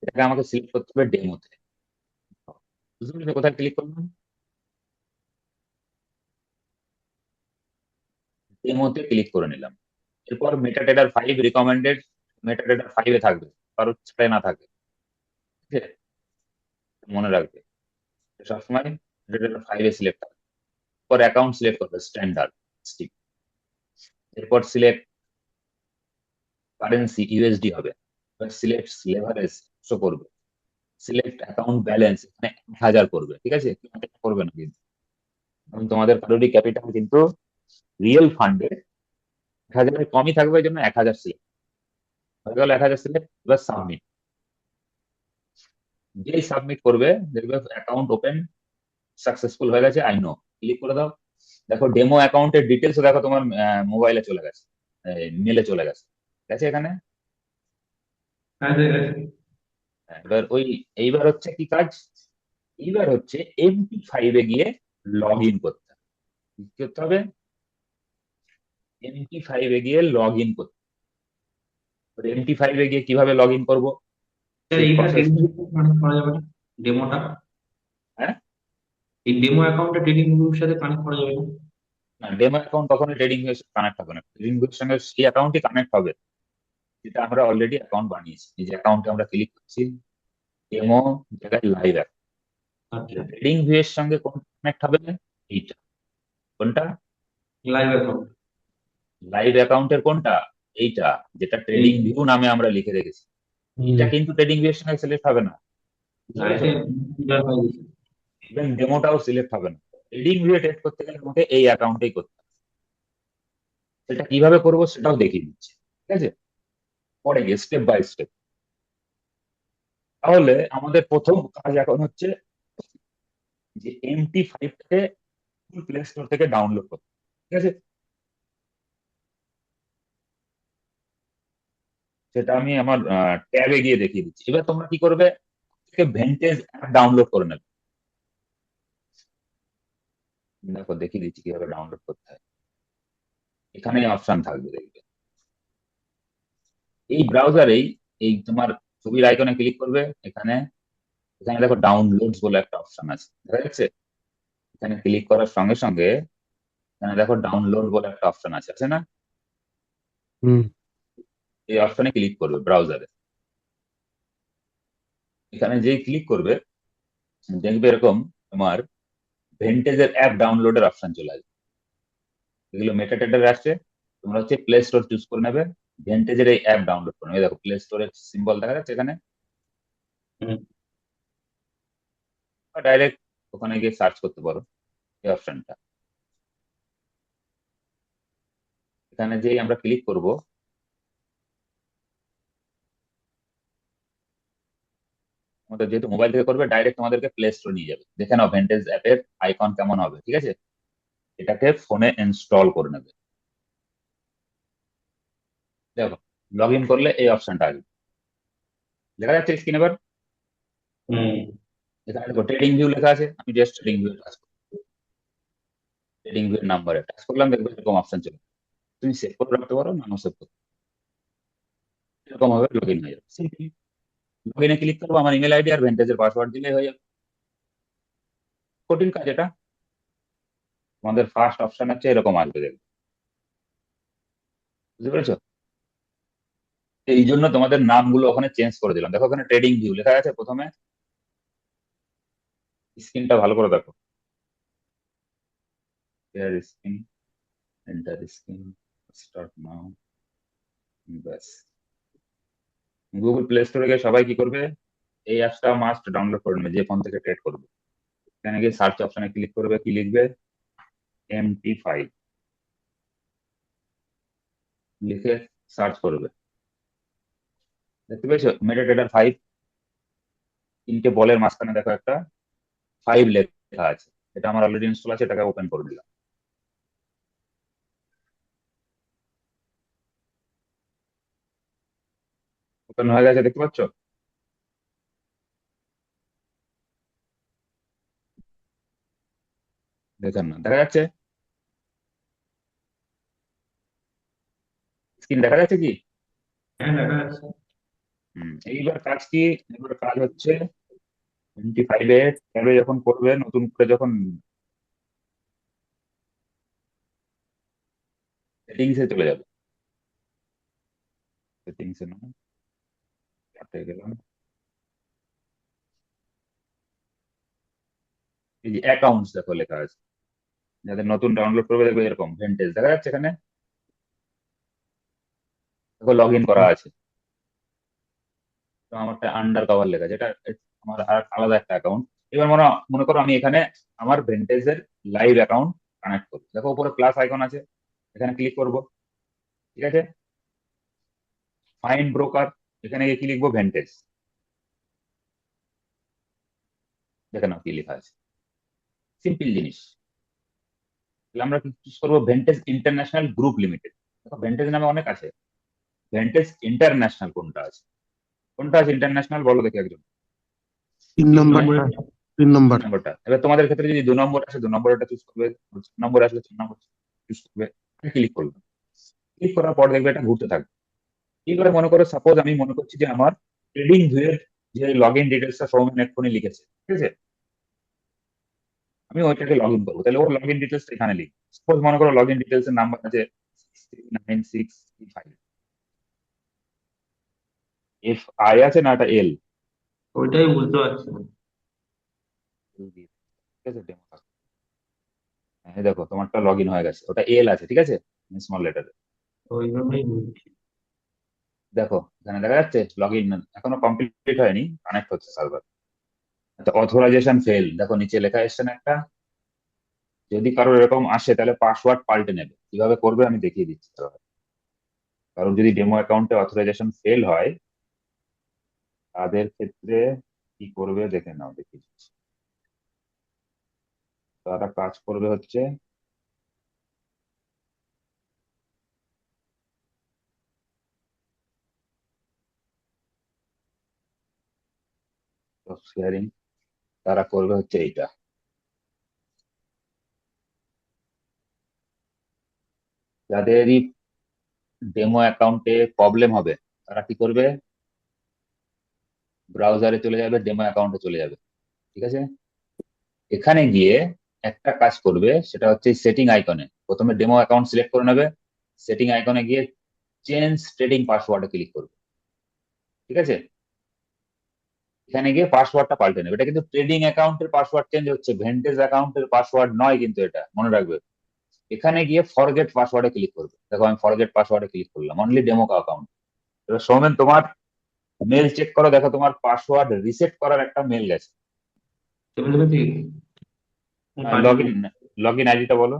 এটাকে আমাকে সিলেক্ট করতে হবে ডেমোতে। বুঝতে পেরেছো কোথায় ক্লিক করলাম? ডেমোতে ক্লিক করে নিলাম। এরপর মেটাডেটার 5 রিকমেন্ডেড, মেটাডেটার 5 এ থাকবে, কারোর ছাড়ে না থাকে। ঠিক আছে, মনে রাখবে সবসময় মেটাডেটার 5 এ সিলেক্ট থাকবে। এরপর অ্যাকাউন্ট সিলেক্ট করবে স্ট্যান্ডার্ড স্টিক। এরপর সিলেক্ট কারেন্সি, USD হবে। এবার সিলেক্ট লেভারেজ শো করবে সিলেক্ট অ্যাকাউন্ট ব্যালেন্স, এখানে 1000 করবে, ঠিক আছে, করবে না কিন্তু, কারণ তোমাদের কারোরই ক্যাপিটাল কিন্তু রিয়েল ফান্ডে 1000-এর কমই থাকবে, ওই জন্য 1000 সিলেক্ট হয়ে গেল। 1000 সিলেক্ট, এবার সাবমিট। যেই সাবমিট করবে দেখবে অ্যাকাউন্ট ওপেন সাকসেসফুল হয়ে গেছে, আই নো, ক্লিক করে দাও। দেখো ডেমো অ্যাকাউন্টের ডিটেলস দেখো তোমার মোবাইলে চলে গেছে, মেলে চলে গেছে, ঠিক আছে এখানে। হ্যাঁ ঠিক আছে। এবার এইবার হচ্ছে কি কাজ, এইবার হচ্ছে MT5 এ গিয়ে লগ ইন করতে হবে। কি করতে হবে? MT5 এ গিয়ে লগ ইন করতে হবে। MT5 এ গিয়ে কিভাবে লগ ইন করবো স্যার সেই এইখানে প্রসেস। ট্রেডিং কানেক্ট করা যাবে না, ডেমোটা, হ্যাঁ, এই ডেমো অ্যাকাউন্টটা ট্রেডিং গ্রুপের সাথে কানেক্ট করা যাবে না? না, ডেমো অ্যাকাউন্ট কখনো ট্রেডিং এর কানেক্ট হবে না, ট্রেডিং এর সঙ্গে সেই অ্যাকাউন্টই কানেক্ট হবে যেটা আমরা অলরেডি অ্যাকাউন্ট বানিয়েছি। এই যে অ্যাকাউন্টে আমরা ক্লিক করছি, ডেমো জায়গায় লাইভ অ্যাকাউন্ট, আচ্ছা, ট্রেডিং ভিউ এর সঙ্গে কোন কানেক্ট হবে? এইটা। কোনটা? Live account. লাইভ অ্যাকাউন্টের কোনটা? এইটা, যেটা এই ট্রেডিং ভিউ নামে আমরা লিখে রেখেছি। এটা কিন্তু ট্রেডিং ভিউ এর সঙ্গে সিলেক্ট হবে না, বুঝতে পেরেছো? লাইভে হয়ে গেছে। ইভেন ডেমোটাও সিলেক্ট হবে না। ট্রেডিং ভিউ টেস্ট করতে গেলে আমাকে এই অ্যাকাউন্টেই করতে হবে। সেটা কিভাবে করবো সেটাও দেখিয়ে দিচ্ছি, ঠিক আছে, পরে গিয়ে স্টেপ বাই স্টেপ। তাহলে আমাদের প্রথম কাজ এখন হচ্ছে যে MT5টাকে প্লে স্টোর থেকে ডাউনলোড করতে, ঠিক আছে। সেটা আমি আমার ট্যাবে গিয়ে দেখিয়ে দিচ্ছি। এবার তোমরা কি করবে, ভেন্টেজ অ্যাপ ডাউনলোড করে নেবে। দেখো দেখিয়ে দিচ্ছি কিভাবে ডাউনলোড করতে হয়। এখানে অপশন থাকবে, দেখবে এই ব্রাউজারেই, এই তোমার ছবির আইকনে ক্লিক করবে, এখানে এখানে দেখো ডাউনলোডস বলে একটা অপশন আছে, দেখা যাচ্ছে। এখানে ক্লিক করার সঙ্গে সঙ্গে এখানে দেখো ডাউনলোড বলে একটা অপশন আছে, আছে না? হুম। এই অপশনে ক্লিক করবে ব্রাউজারে। এখানে যেই ক্লিক করবে দেখবে এরকম তোমার ভেন্টেজের অ্যাপ ডাউনলোডের অপশন চলে আসবে। এগুলো মেটা টেটার আসছে, তোমরা হচ্ছে প্লে স্টোর চুজ করে নেবে, ভেন্টেজের এই অ্যাপ ডাউনলোড করে নেবে। দেখো প্লে স্টোরের সিম্বল দেখা যাচ্ছে এখানে, হুম। ডাইরেক্ট ওখানে গিয়ে সার্চ করতে পারো এই অপশনটা। এখানে যেই আমরা ক্লিক করব, আমাদের যেহেতু মোবাইল থেকে করবে, ডাইরেক্ট তোমাদেরকে প্লে স্টোর নিয়ে যাবে। দেখে নাও ভেন্টেজ অ্যাপের আইকন কেমন হবে, ঠিক আছে। এটাকে ফোনে ইনস্টল করে নেবে। দেখো লগ ইন করলে এই অপশনটা আসবে, দেখা যাচ্ছে স্ক্রিন এবার। হুম। এখানে দেখো ট্রেডিং ভিউ লেখা আছে, আমি জাস্ট ট্রেডিং ভিউ টাচ করব, ট্রেডিং ভিউ নাম্বারে টাচ করলাম, দেখবে এরকম অপশন চলে আসবে। তুমি সেভ করে রাখতে পারো, নাও সেভ করতে, এরকম ভাবে লগ ইন হয়ে যাবে। সিম্পলি লগ ইনে ক্লিক করবো, আমার ইমেল আইডি আর ভেন্টেজের পাসওয়ার্ড দিলেই হয়ে যাবে। কঠিন কাজ এটা। তোমাদের ফার্স্ট অপশন হচ্ছে এরকম আসবে, দেখবে, বুঝতে পেরেছো? এই জন্য তোমাদের নামগুলো ওখানে চেঞ্জ করে দিলাম। দেখো ওখানে ট্রেডিং ভিউ লেখা আছে প্রথমে, স্ক্রিনটা ভালো করে দেখো, share screen, enter screen, start now, ব্যাস। গুগল প্লে স্টোরে গিয়ে সবাই কি করবে, এই অ্যাপসটা মাস্ট ডাউনলোড করে নেবে যে ফোন থেকে ট্রেড করবে। এখানে গিয়ে সার্চ অপশনে ক্লিক করবে, কি লিখবে, MT5 লিখে সার্চ করবে। দেখতে পেয়েছো মেটাডেটার 5, তিনটে বলের মাঝখানে দেখো একটা 5 লেখা আছে। এটা আমার অলরেডি ইনস্টল আছে, এটাকে ওপেন করে দিলাম। ওপেন হয়ে গেছে, দেখতে পাচ্ছ? দেখেন না, দেখা যাচ্ছে স্ক্রিন, দেখা যাচ্ছে কি? হ্যাঁ দেখা যাচ্ছে। এইবার কাজ কি, এবার কাজ হচ্ছে 25 এ ট্যাবে যখন করবে, নতুন করে যখন সেটিংস এ চলে যাবে, সেটিংস এ না, চার্টে গেলাম, এই যে অ্যাকাউন্টস দেখো লেখা আছে, যাদের নতুন ডাউনলোড করবে দেখবে এরকম ভেন্টেজ দেখা যাচ্ছে এখানে। দেখো লগ ইন করা আছে, তো আমারটা আন্ডার কভার লেখা আছে, এটা আমার আর আলাদা একটা অ্যাকাউন্ট। এবার মনে মনে করো আমি এখানে আমার ভেন্টেজের লাইভ অ্যাকাউন্ট কানেক্ট করবো। দেখো উপরে প্লাস আইকন আছে, এখানে ক্লিক করব। ঠিক আছে, ফাইন্ড ব্রোকার, এখানে গিয়ে কি লিখবো, ভেন্টেজ। দেখে নাও কি লেখা আছে, সিম্পল জিনিস। তাহলে আমরা চুজ করবো ভেন্টেজ ইন্টারন্যাশনাল গ্রুপ লিমিটেড। দেখো ভেন্টেজ নামে অনেক আছে, ভেন্টেজ ইন্টারন্যাশনাল কোনটা আছে? কোনটা আছে ইন্টারন্যাশনাল, বলো দেখি একজন। 3 তিন নম্বরটা, নম্বরে 3 নম্বর। 3 নম্বরটা। এবার তোমাদের ক্ষেত্রে যদি 2 নম্বর আসে 2 নম্বরটা চুজ করবে, 4 নম্বর আসলে 4 নম্বর চুজ করবে, ক্লিক করবে। ক্লিক করার পর দেখবে এটা ঘুরতে থাকবে। এবারে মনে করো সাপোজ আমি মনে করছি যে আমার ট্রেডিং ভিউয়ের যে লগ ইন ডিটেলসটা সৌমেন এক্ষুনি লিখেছে, ঠিক আছে, আমি ওইটাকে লগ ইন করবো। তাহলে ওর লগ ইন ডিটেলস এখানে লিখবো। সাপোজ মনে করো লগ ইন ডিটেলস এর নাম্বার আছে 63965। এফ আই আছে না, এটা এল? ওইটাই বুঝতে পারছি না। ঠিক আছে, demo থাকবে। হ্যাঁ দেখো তোমারটা লগ ইন হয়ে গেছে, ওটা এল আছে, ঠিক আছে, স্মল লেটারে। ওই জন্যই বুঝছি। দেখো এখানে দেখা যাচ্ছে লগ ইন এখনো কমপ্লিট হয়নি, কানেক্ট হচ্ছে সার্ভার। অথরাইজেশন ফেল, দেখো নিচে লেখা এসছে না একটা। যদি কারোর এরকম আসে তাহলে পাসওয়ার্ড পাল্টে নেবে। কিভাবে করবে আমি দেখিয়ে দিচ্ছি। কারণ যদি ডেমো অ্যাকাউন্টে অথরাইজেশন ফেল হয়, তাদের ক্ষেত্রে কি করবে দেখে নাও, দেখিয়ে দিচ্ছি। তারা কাজ করবে হচ্ছে, শেয়ারিং, তারা করবে হচ্ছে এইটা। যাদেরই ডেমো অ্যাকাউন্টে প্রবলেম হবে তারা কি করবে, ব্রাউজারে চলে যাবে, ডেমো অ্যাকাউন্টে চলে যাবে, ঠিক আছে। এখানে গিয়ে একটা কাজ করবে, সেটা হচ্ছে সেটিং আইকনে প্রথমে ডেমো অ্যাকাউন্ট সিলেক্ট করে নেবে। সেটিং আইকনে গিয়ে চেঞ্জ ট্রেডিং পাসওয়ার্ডে ক্লিক করবে, ঠিক আছে। এখানে গিয়ে পাসওয়ার্ডটা পাল্টে নেবে। এটা কিন্তু ট্রেডিং অ্যাকাউন্টের পাসওয়ার্ড চেঞ্জ হচ্ছে, ভেন্টেজ অ্যাকাউন্টের পাসওয়ার্ড নয় কিন্তু, এটা মনে রাখবে। এখানে গিয়ে ফরগেট পাসওয়ার্ডে ক্লিক করবে। দেখো আমি ফরগেট পাসওয়ার্ডে ক্লিক করলাম, অনলি ডেমো অ্যাকাউন্ট। এবার সৌমেন তোমার মেল চেক করো, দেখো তোমার পাসওয়ার্ড রিসেট করার একটা মেল গেছে। চেপে দেখেছি। লগ ইন, লগ ইন আইডিটা বলো।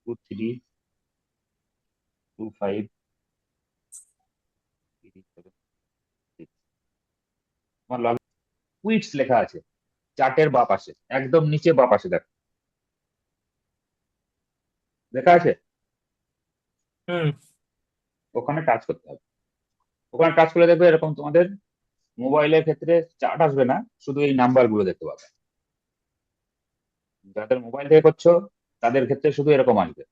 2325. তোমার লগ কুইটস লেখা আছে চার্টের বাঁ পাশে, একদম নিচে বাঁ পাশে দেখো লেখা আছে, হুম। ওখানে টাচ করতে হবে। ওখানে টাচ করলে দেখবে এরকম তোমাদের মোবাইলের ক্ষেত্রে চার্ট আসবে না, শুধু এই নাম্বার গুলো দেখতে পাবে। যাদের মোবাইল থেকে করছো তাদের ক্ষেত্রে শুধু এরকম আসবে,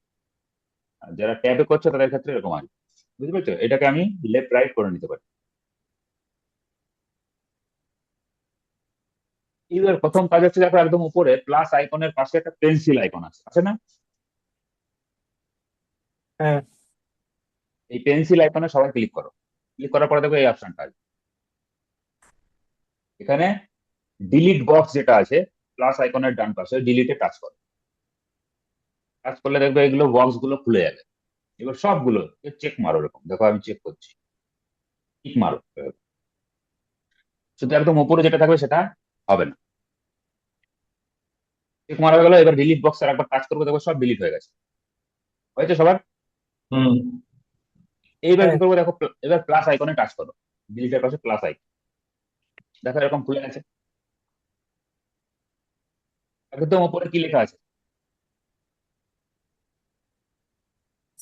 আর যারা ট্যাবে করছো তাদের ক্ষেত্রে এরকম আসবে। বুঝতে পারছো? এটাকে আমি লেফট রাইট করে নিতে পারি। এবার প্রথম কাজ হচ্ছে, দেখো একদম উপরে প্লাস আইকনের পাশে একটা পেন্সিল আইকন আছে না? হ্যাঁ। এই পেন্সিল আইকনে সবাই ক্লিক করো। ক্লিক করার পরে দেখো এই অপশনটা আসবে। এখানে ডিলিট বক্স যেটা আছে প্লাস আইকনের ডান পাশে, ডিলিটে টাচ করো। টাচ করলে দেখবে এগুলো বক্স গুলো খুলে যাবে। এবার সবগুলো চেক মারো, এরকম দেখো আমি চেক করছি, টিক মারো। শুধু একদম উপরে যেটা থাকবে সেটা হবে না। চেক মারা হয়ে গেল, এবার ডিলিট বক্স আর একবার টাচ করবো, দেখো সব ডিলিট হয়ে গেছে। হয়েছে সবার? হুম। এইবার হ্যাঁ। কি করবো দেখো, এবার প্লাস আইকনে টাচ করো, ডিলিটের পাশে প্লাস আইকন, দেখো এরকম খুলে গেছে। একদম উপরে কি লেখা আছে?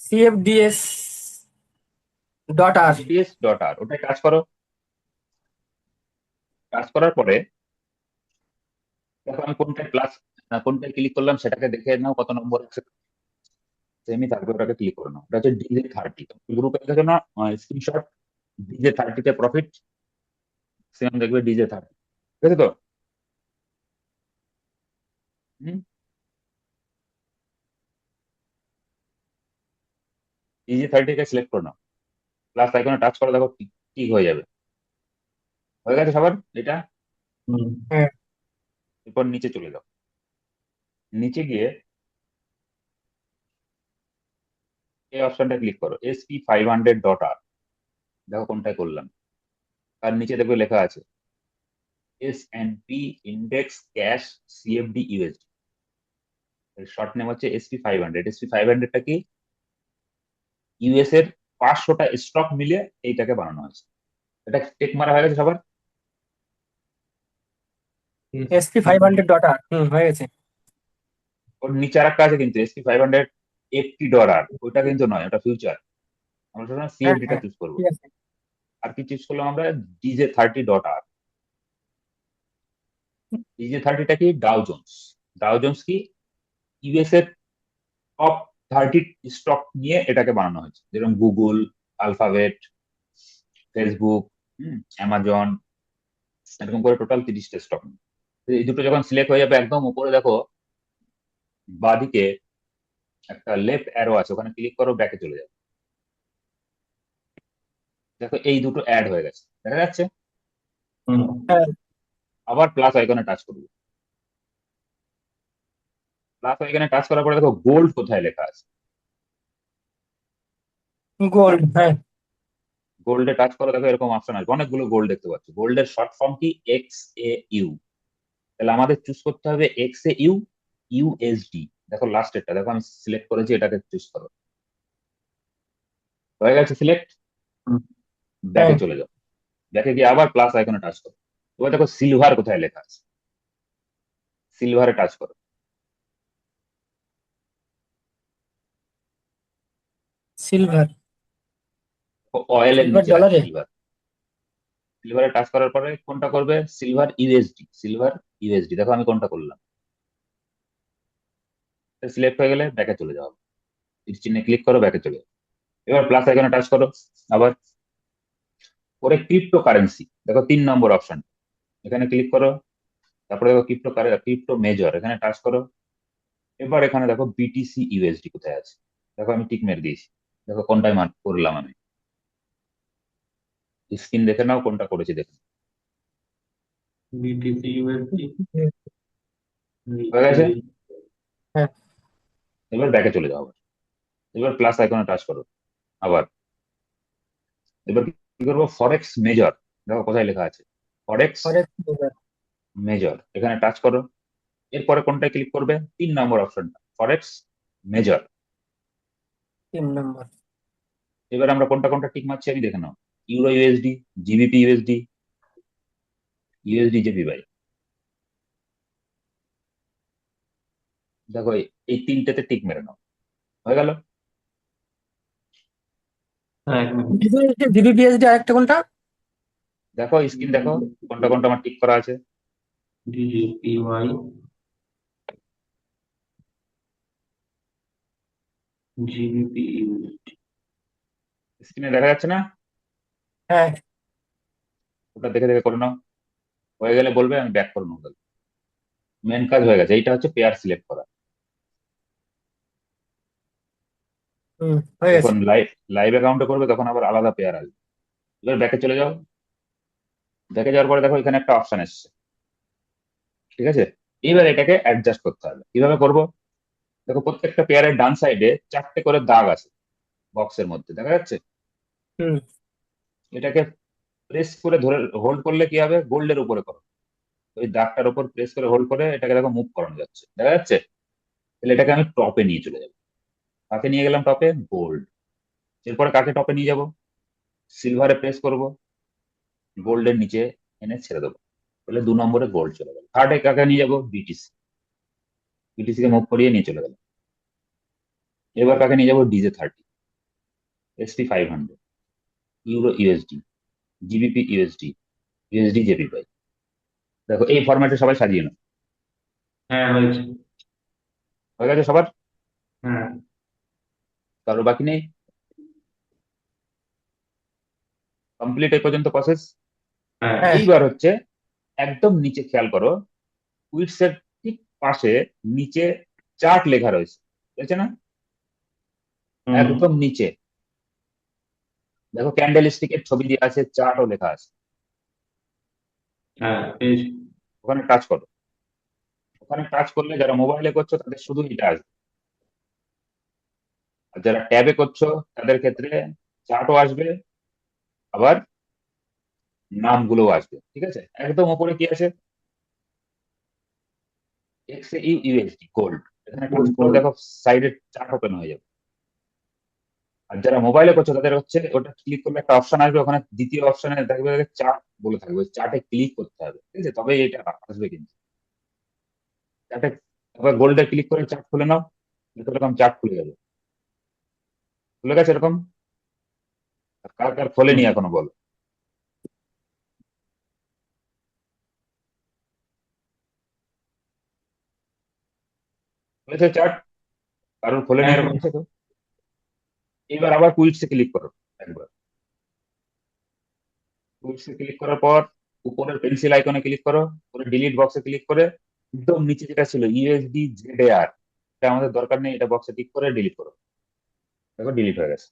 CFDS.R। CFDS.R, ওটাই টাচ করো। টাচ করার পরে দেখো আমি কোনটায় প্লাস, কোনটায় ক্লিক করলাম সেটাকে দেখে নাও কত নম্বর আছে। সেমি থাকবে, ওটাকে ক্লিক করে নাও। ওটা হচ্ছে DJ30, গ্রুপে দেখো না স্ক্রিনশট, DJ30 তে প্রফিট, সেম দেখবে DJ30, ঠিক আছে তো? হুম, DJ30 কে সিলেক্ট করে নাও। প্লাস আইকনে টাচ করো, দেখো ঠিক ঠিক হয়ে যাবে। হয়ে গেছে সবার এটা? হুম। হ্যাঁ, এরপর নিচে চলে যাও, নিচে গিয়ে এই অপশনটা ক্লিক করো, SP500.R। দেখো কোনটায় করলাম। তার নিচে দেখবে লেখা আছে S&P index cash CFD USD। Short name হচ্ছে SP500। SP500টা কি? ইউএস এর 500টা স্টক মিলিয়ে এইটাকে বানানো হয়েছে। এটা টেক মারা হয়ে গেছে সবার? SP500.R হয়ে গেছে। ওর নিচে আর একটা আছে কিন্তু SP500 FT.R, ওইটা কিন্তু নয়, ওটা ফিউচার। আমরা সবসময় হ্যাঁ CFD টা হ্যাঁ চুজ করবো। ঠিক আছে। আর কি চুজ করলাম আমরা? DJ30.R। DJ30টা কি? Dow Jones. ডাউ জোন্স কি? ইউএস এর টপ 30 স্টক নিয়ে এটাকে বানানো হয়েছে, যেরকম গুগল, আলফাবেট, ফেসবুক, অ্যামাজন, এরকম করে টোটাল 30টা স্টক। এই দুটো যখন সিলেক্ট হয়ে যাবে, একদম উপরে দেখো বাঁদিকে একটা লেফট অ্যারো আছে, ওখানে ক্লিক করো, ব্যাকে চলে যাবে। দেখো এই দুটো অ্যাড হয়ে গেছে, দেখা যাচ্ছে? হুম। হ্যাঁ, আবার প্লাস আইকনে টাচ করবে। প্লাস আইকনে টাচ করার পরে দেখো গোল্ড কোথায় লেখা আছে। গোল্ড। হ্যাঁ, গোল্ডে টাচ করো, দেখো এরকম অপশন আছে, অনেকগুলো গোল্ড দেখতে পাচ্ছ। গোল্ডের শর্ট ফর্ম কি? XAU। তাহলে আমাদের চুজ করতে হবে XAU USD। দেখো লাস্টেরটা দেখো, আমি সিলেক্ট করেছি, এটাকে চুজ করো। হয়ে গেছে সিলেক্ট। হুম। ব্যাকে হ্যাঁ, চলে যাও, ব্যাকে গিয়ে আবার প্লাস আইকনে টাচ করো। এবার দেখো সিলভার কোথায় লেখা আছে, সিলভারে টাচ করো। সিলভার। অয়েলের সিলভার নিচে আছে ডলারে। সিলভার। সিলভারে টাচ করার পরে কোনটা করবে? Silver USD. সিলভার ইউএসডি, দেখো আমি কোনটা করলাম। সিলেক্ট হয়ে গেলে ব্যাকে চলে যাও, তীর চিহ্নে ক্লিক করো, ব্যাকে চলে যাও। এবার প্লাস আইকনে টাচ করো আবার। পরে ক্রিপ্টো কারেন্সি, দেখো 3 নম্বর অপশন, এখানে ক্লিক করো। তারপরে দেখো ক্রিপ্টো মেজর, এখানে টাচ করো। এবার এখানে দেখো BTC USD কোথায় আছে, দেখো আমি টিক মেরে দিয়েছি। দেখো কোনটায় মার্ক করলাম আমি। স্ক্রিন দেখে নাও কোনটা করেছি, দেখো। BTC USD হয়ে গেছে? হ্যাঁ, এবার ব্যাকে চলে যাও আবার। এবার প্লাস আইকনে টাচ করো আবার। এবার কি করবো? ফরেক্স মেজর, দেখো কোথায় লেখা আছে, ফরেক্স ফরেক্স। মেজর, এখানে টাচ করো। এরপরে কোনটায় ক্লিক করবে? 3 নম্বর অপশনটা, ফরেক্স মেজর। 3 নম্বর। এবার আমরা কোনটা কোনটা টিক মারছি আমি দেখে নাও। Euro USD, GBP USD, USD JPY. দেখো এই তিনটেতে টিক মেরে নাও, হয়ে গেল। হ্যাঁ, এক মিনিট। জিবিপিএসডি আরেকটা কোনটা? দেখো স্ক্রিন দেখো কোনটা কোনটা আমার টিক করা আছে। DJPY GBP USD। স্ক্রিনে দেখা যাচ্ছে না? হ্যাঁ, ওটা দেখে দেখে করে নাও। হয়ে গেলে বলবে, আমি ব্যাক করে নেবো। মেন কাজ হয়ে গেছে, এইটা হচ্ছে পেয়ার সিলেক্ট করা। হয়ে গেছে। যখন লাইভ লাইভ অ্যাকাউন্টে করবে তখন আবার আলাদা পেয়ার আসবে। এবার ব্যাকে চলে যাও। ব্যাকে যাওয়ার পরে দেখো এখানে একটা অপশন এসছে, ঠিক আছে? এবার এটাকে অ্যাডজাস্ট করতে হবে। কিভাবে করব? দেখো প্রত্যেকটা পেয়ারের ডান সাইডে 4টে করে দাগ আছে, বক্সের মধ্যে দেখা যাচ্ছে। হুম এটাকে প্রেস করে ধরে হোল্ড করলে কি হবে? গোল্ডের উপরে করো, ওই দাগটার উপর প্রেস করে হোল্ড করে এটাকে দেখো মুভ করানো যাচ্ছে, দেখা যাচ্ছে? তাহলে এটাকে আমি টপে নিয়ে চলে যাবো। কাকে নিয়ে গেলাম টপে? গোল্ড। এরপরে কাকে টপে নিয়ে যাব? সিলভারে প্রেস করব, গোল্ডের নিচে এনে ছেড়ে দেবো। তাহলে 2 নম্বরে গোল্ড চলে গেল। থার্ডে কাকে নিয়ে যাবো? বিটিসি। বিটিসি কে মুভ করিয়ে নিয়ে চলে গেল। এবার কাকে নিয়ে যাবো? DJ30, SP500, euro USD, GBP USD, USD JPY. দেখো এই ফরম্যাটে সবাই সাজিয়ে নাও। হ্যাঁ, হয়েছে। হয়ে গেছে সবার? হ্যাঁ। কারো বাকি নেই? কমপ্লিট এই পর্যন্ত প্রসেস। হ্যাঁ। হ্যাঁ। এইবার হচ্ছে একদম নিচে খেয়াল করো, কুইটস এর ঠিক পাশে নিচে চার্ট লেখা রয়েছে, দেখছে না? হুম। একদম নিচে দেখো ক্যান্ডেল স্টিকের ছবি দেওয়া আছে, চার্টও লেখা আছে, হ্যাঁ পেয়েছি। ওখানে টাচ করো। ওখানে টাচ করলে যারা মোবাইলে করছো তাদের শুধু এটা আসবে, আর যারা ট্যাবে করছো তাদের ক্ষেত্রে চার্টও আসবে, আবার নামগুলোও আসবে। ঠিক আছে, একদম উপরে কি আছে, এক্স ইউএসডি গোল্ড, এখানে টাচ করো, দেখো সাইডের চার্ট ওপেন হয়ে যাবে। আর যারা মোবাইলে করছো তাদের হচ্ছে ওটা ক্লিক করলে একটা অপশন আসবে, ওখানে দ্বিতীয় অপশনে দেখবে চার্ট বলে থাকবে, চার্টে ক্লিক করতে হবে। ঠিক আছে, তবে এটা আসবে কিন্তু চার্টে। আবার গোল্ডে ক্লিক করে চার্ট খুলে নাও, দেখো এরকম চার্ট খুলে যাবে। খুলে গেছে এরকম? আর কার কার খোলেনি হুম। এখনো বলো? খুলেছে চার্ট? কারোর খোলেনি হ্যাঁ এরকম আছে তো? এবার আবার কুইকসে ক্লিক করো একবার। কুইকসে ক্লিক করার পর উপরের পেন্সিল আইকনে ক্লিক করো, পরে ডিলিট বক্সে ক্লিক করে একদম নিচে যেটা ছিল ইউএসডি জেডএআর, এটা আমাদের দরকার নেই, এটা বক্সে টিক করে ডিলিট করো। দেখো ডিলিট হয়ে গেছে।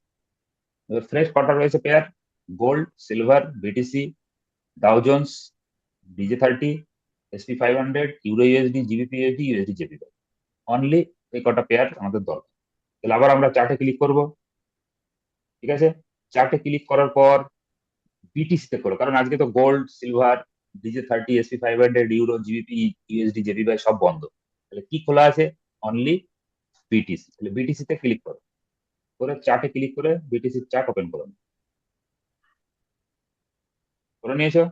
এবার ফ্রেশ কটা রয়েছে pair, gold, silver, BTC, Dow Jones, DJ 30, SP 500, euro USD, GBP USD, USD JPY. Only এই কটা পেয়ার আমাদের দরকার। তাহলে আবার আমরা চার্টে ক্লিক করব। ঠিক আছে, চার্টে ক্লিক করার পর বিটিসি তে করো, কারণ আজকে তো gold, silver, DJ 30, SP 500, euro, GBP, USD JPY সব বন্ধ। তাহলে কি খোলা আছে? Only BTC. তাহলে বিটিসি তে ক্লিক করো, করে চার্টে ক্লিক করে বিটিসি চার্ট ওপেন করো। করে নিয়েছো?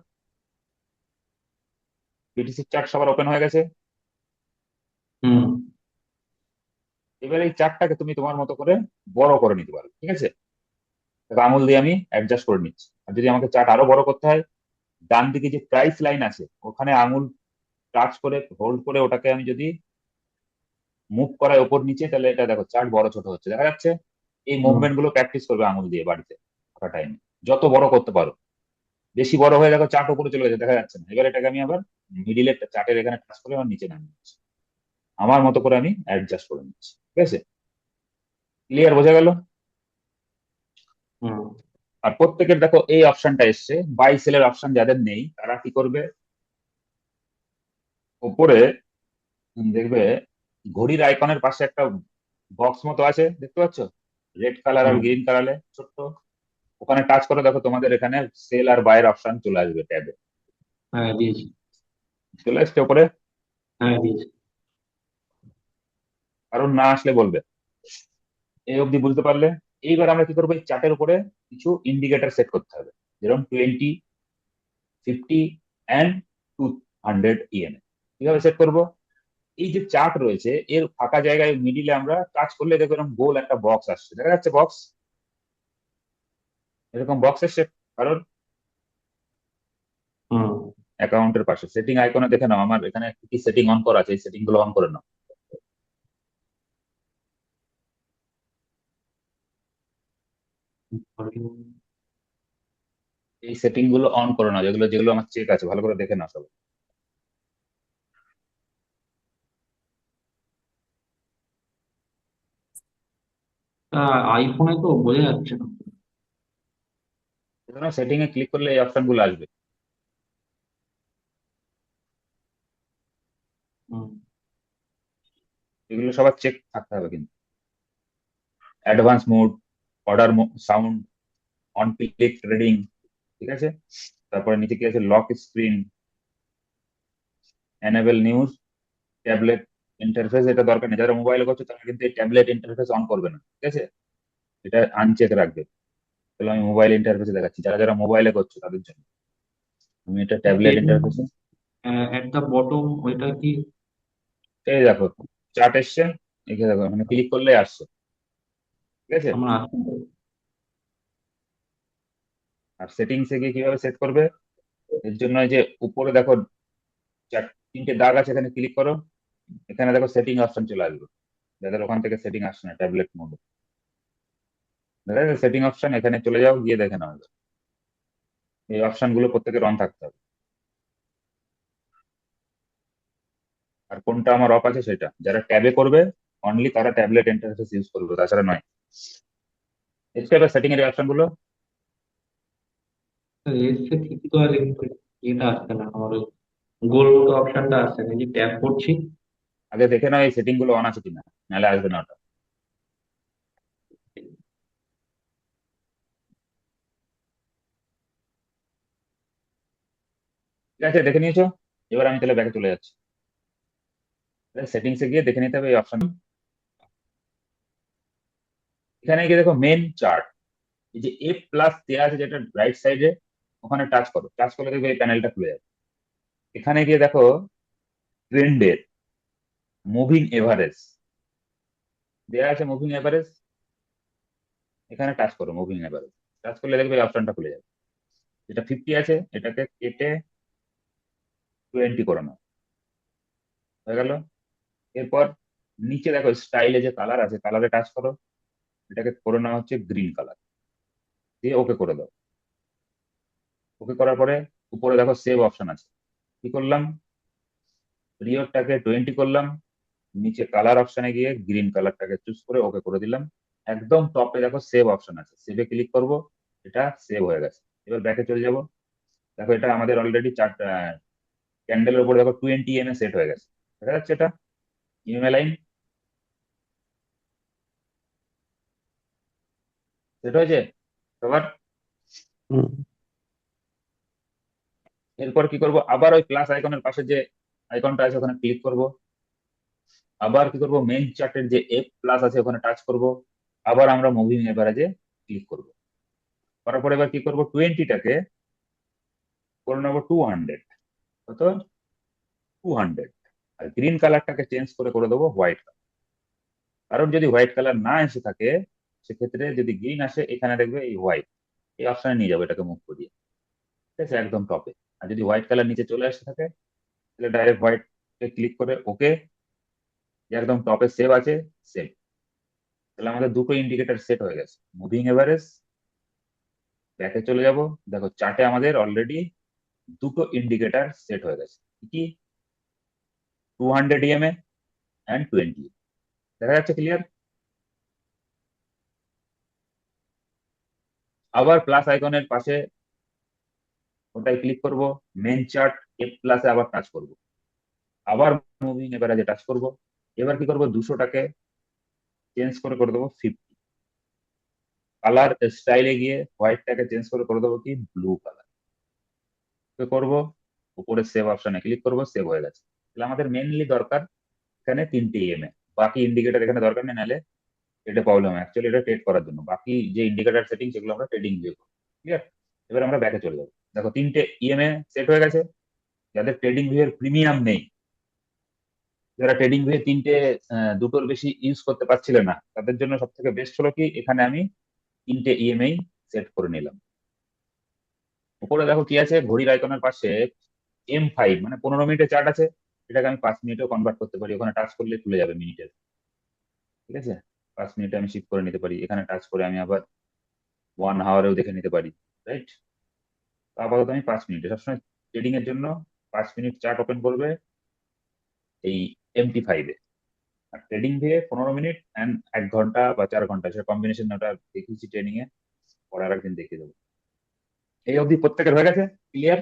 বিটিসি চার্ট সবার ওপেন হয়ে গেছে। হুম। এবার এই চার্টটাকে তুমি তোমার মতো করে বড় করে নিতে পারো। ঠিক আছে, দেখো আঙুল দিয়ে আমি অ্যাডজাস্ট করে নিচ্ছি। আর যদি আমাকে চার্ট আরো বড় করতে হয়, ডান দিকে যে প্রাইস লাইন আছে ওখানে আঙুল টাচ করে হোল্ড করে ওটাকে আমি যদি মুভ করাই ওপর নিচে, তাহলে এটা দেখো চার্ট বড় ছোট হচ্ছে, দেখা যাচ্ছে। এই হুম। মুভমেন্ট গুলো প্র্যাকটিস করবে আঙুল দিয়ে বাড়িতে থাকা টাইমে, যত বড় করতে পারো। বেশি বড় হয়ে দেখো চার্ট উপরে চলে গেছে, দেখা যাচ্ছে না। এবার এটাকে আমি আবার মিডিলের চার্টের এখানে টাচ করে আমার নিচে নামিয়ে নিচ্ছি, আমার মতো করে আমি অ্যাডজাস্ট করে নিচ্ছি। ঠিক আছে, ক্লিয়ার? বোঝা গেল? হুম। আর প্রত্যেকের দেখো এই অপশনটা এসছে, বাই সেলের অপশন যাদের নেই তারা কি করবে, উপরে দেখবে ঘড়ির আইকনের পাশে একটা বক্স মতো আছে, দেখতে পাচ্ছ? রেড কালার আর হুম। গ্রিন কালারে ছোট্ট, ওখানে টাচ করে দেখো তোমাদের এখানে সেল আর বাইয়ের অপশন চলে আসবে ট্যাবে। হ্যাঁ দিয়েছি। চলে আসছে উপরে? হ্যাঁ দিয়েছি। কারণ না আসলে বলবে। এই অবধি বুঝতে পারলে? এইবার আমরা কি করবো, এই চার্টের উপরে কিছু ইন্ডিকেটর সেট করতে হবে, যেরকম 20, 50 অ্যান্ড 200 EMA। কিভাবে সেট করব? এই যে চার্ট রয়েছে এর ফাঁকা জায়গায় মিডিলে আমরা টাচ করলে দেখো এরকম গোল একটা বক্স আসছে, দেখা যাচ্ছে বক্স, এরকম বক্স এসছে। কারণ হুম। অ্যাকাউন্টের পাশে সেটিং আইকনে দেখে নাও, আমার এখানে কি সেটিং অন করা আছে, এই সেটিং গুলো অন করে নাও। এই সেটিং গুলো অন করে নাও, যেগুলো যেগুলো আমার চেক আছে, ভালো করে দেখে নাও সব। আইফোনে তো বোঝা যাচ্ছে না। সেটিং এ ক্লিক করলে এই অপশন গুলো আসবে। হুম। এগুলো সবার চেক থাকতে হবে কিন্তু। Advance mode, order sound, on click trading. ঠিক আছে, তারপরে নিচে কি আছে, lock screen, enable news, tablet interface. এটা দরকার নেই, যারা মোবাইলে করছে তারা কিন্তু এই ট্যাবলেট ইন্টারফেস অন করবে না। ঠিক আছে, এটা আনচেক রাখবে। তাহলে আমি মোবাইল ইন্টারফেসে দেখাচ্ছি, যারা যারা মোবাইলে করছো তাদের জন্য। আমি এটা ট্যাবলেট ইন্টারফেসে, এট দ্য বটম ওইটা কি? এই দেখো চার্ট এসছে, এখানে দেখো মানে ক্লিক করলে আসছে। ঠিক আছে, আমার আসছে না। আর সেটিংসে গিয়ে কিভাবে সেট করবে, এর জন্য এই যে উপরে দেখো তিনটে দাগ আছে, এখানে ক্লিক করো। এখানে দেখো সেটিং অপশন চলে আসবে, যাদের ওখান থেকে সেটিং আসছে না ট্যাবলেট মোড, দেখা যাচ্ছে সেটিং অপশন, এখানে চলে যাও, গিয়ে দেখে নাও। এই অপশন গুলো প্রত্যেকের অন থাকতে হবে। আর কোনটা আমার অফ আছে সেটা, যারা ট্যাবে করবে অনলি তারা ট্যাবলেট ইন্টারফেস ইউজ করবে, তাছাড়া নয়। এসছে এবার সেটিং এর অপশন গুলো, এসছে ঠিকই তো আছে, কিন্তু এটা আসছে না আমার, ওই গোল মতো অপশনটা আসছে না, এই যে ট্যাপ করছি। আগে দেখে নাও এই সেটিং গুলো অন আছে কিনা, নাহলে আসবে না ওটা। ঠিক আছে, দেখে নিয়েছো? এবার আমি তাহলে ব্যাকে চলে যাচ্ছি। সেটিংসে গিয়ে দেখে নিতে হবে এই অপশন। এখানে গিয়ে দেখো মেন চার্ট, এই যে এফ প্লাস দেওয়া আছে যেটা রাইট সাইডে, ওখানে টাচ করো। টাচ করলে দেখবে এই প্যানেলটা খুলে যাবে। এখানে গিয়ে দেখো ট্রেন্ডের মুভিং এভারেজ দেওয়া আছে, মুভিং এভারেজ এখানে টাচ করো। মুভিং এভারেজ টাচ করলে দেখবে এই অপশনটা খুলে যাবে। যেটা 50 আছে এটাকে কেটে 20 করে নাও, হয়ে গেল। এরপর নিচে দেখো স্টাইলে যে কালার আছে, কালারে টাচ করো, এটাকে করে নেওয়া হচ্ছে গ্রিন কালার, দিয়ে ওকে করে দাও। ওকে করার পরে উপরে দেখো সেভ অপশন আছে। কি করলাম, পিরিয়ডটাকে 20 করলাম, নিচে কালার অপশনে গিয়ে গ্রিন কালারটাকে চুজ করে ওকে করে দিলাম। একদম টপে দেখো সেভ অপশন আছে, সেভে ক্লিক করব। এটা সেভ হয়ে গেছে। এবার ব্যাকে চলে যাব। দেখো এটা আমাদের অলরেডি চারটা ক্যান্ডেলের উপরে দেখো 20 এম এ সেট হয়ে গেছে, দেখা যাচ্ছে এটা ইএমএ লাইন সেট হয়েছে সবার। হুম, এরপর কি করব, আবার ওই প্লাস আইকনের পাশে যে আইকনটা আছে ওখানে ক্লিক করব। আবার কি করব, মেইন চার্টের যে এফ প্লাস আছে ওখানে টাচ করব। আবার আমরা মুভিং এভারেজে ক্লিক করব। করার পরে এবার কি করব, 20টাকে করে নেবো 200। কত, 200। আর গ্রিন কালারটাকে চেঞ্জ করে করে দেবো হোয়াইট কালার। কারণ যদি হোয়াইট কালার না এসে থাকে, সেক্ষেত্রে যদি গ্রিন আসে এখানে দেখবে এই হোয়াইট, এই অপশনে নিয়ে যাবে এটাকে মুভ করিয়ে। ঠিক আছে, একদম টপে। আর যদি হোয়াইট কালার নিচে চলে আসে থাকে, তাহলে ডাইরেক্ট হোয়াইট ক্লিক করে ওকে, একদম টপে সেভ আছে, সেভ। তাহলে আমাদের দুটো ইন্ডিকেটর সেট হয়ে গেছে। মুভিং এভারেজ, ব্যাকে চলে যাব। দেখো চার্টে আমাদের অলরেডি দুটো ইন্ডিকেটর সেট হয়ে গেছে। কি, 200 ইএমএ অ্যান্ড 20। দেখা যাচ্ছে ক্লিয়ার? আবার প্লাস আইকনের পাশে ওটাই ক্লিক করব। মেন চার্ট এফ প্লাসে আবার টাচ করব। আবার মুভিং এভারেজে টাচ করব। এবার কি করব, 200টাকে চেঞ্জ করে করে দেবো 50। কালার স্টাইলে গিয়ে হোয়াইটটাকে চেঞ্জ করে করে দেবো কি ব্লু কালার করব। উপরে সেভ অপশনে ক্লিক করব, সেভ হয়ে গেছে। তাহলে আমাদের মেনলি দরকার এখানে 3টে ইএমএ, বাকি ইন্ডিকেটর এখানে দরকার নেই, নাহলে এটা প্রবলেম হয়। অ্যাকচুয়ালি এটা ট্রেড করার জন্য, বাকি যে ইন্ডিকেটর সেটিং সেগুলো আমরা ট্রেডিং দিয়ে করবো। ক্লিয়ার? এবার আমরা ব্যাকে চলে যাবো। দেখো 3টে ইএমএ সেট হয়ে গেছে। যাদের ট্রেডিং ভিউয়ের প্রিমিয়াম নেই, যারা ট্রেডিং ভিউ তিনটে দুটোর বেশি ইউজ করতে পারছিলেন না, তাদের জন্য সব থেকে বেস্ট হলো কি, এখানে আমি 3টে ইএমআই সেট করে নিলাম। উপরে দেখো কি আছে, ঘড়ির আইকনের পাশে M5 মানে 15 মিনিটের চার্ট আছে। এটাকে আমি 5 মিনিটেও কনভার্ট করতে পারি, ওখানে টাচ করলে খুলে যাবে মিনিটের। ঠিক আছে, 5 মিনিটে আমি শিফট করে নিতে পারি। এখানে টাচ করে আমি আবার 1 আওয়ারেও দেখে নিতে পারি। রাইট? আপাতত আমি 5 মিনিটে সবসময় ট্রেডিং এর জন্য 5 মিনিট চার্ট ওপেন করবে এই MT5-এ। আর ট্রেডিং দিয়ে 15 মিনিট অ্যান্ড 1 ঘন্টা বা 4 ঘন্টা, সে কম্বিনেশন ওটা দেখিয়েছি ট্রেনিং এ, পরে আর একদিন দেখিয়ে দেবো। এই অবধি প্রত্যেকের হয়ে গেছে ক্লিয়ার?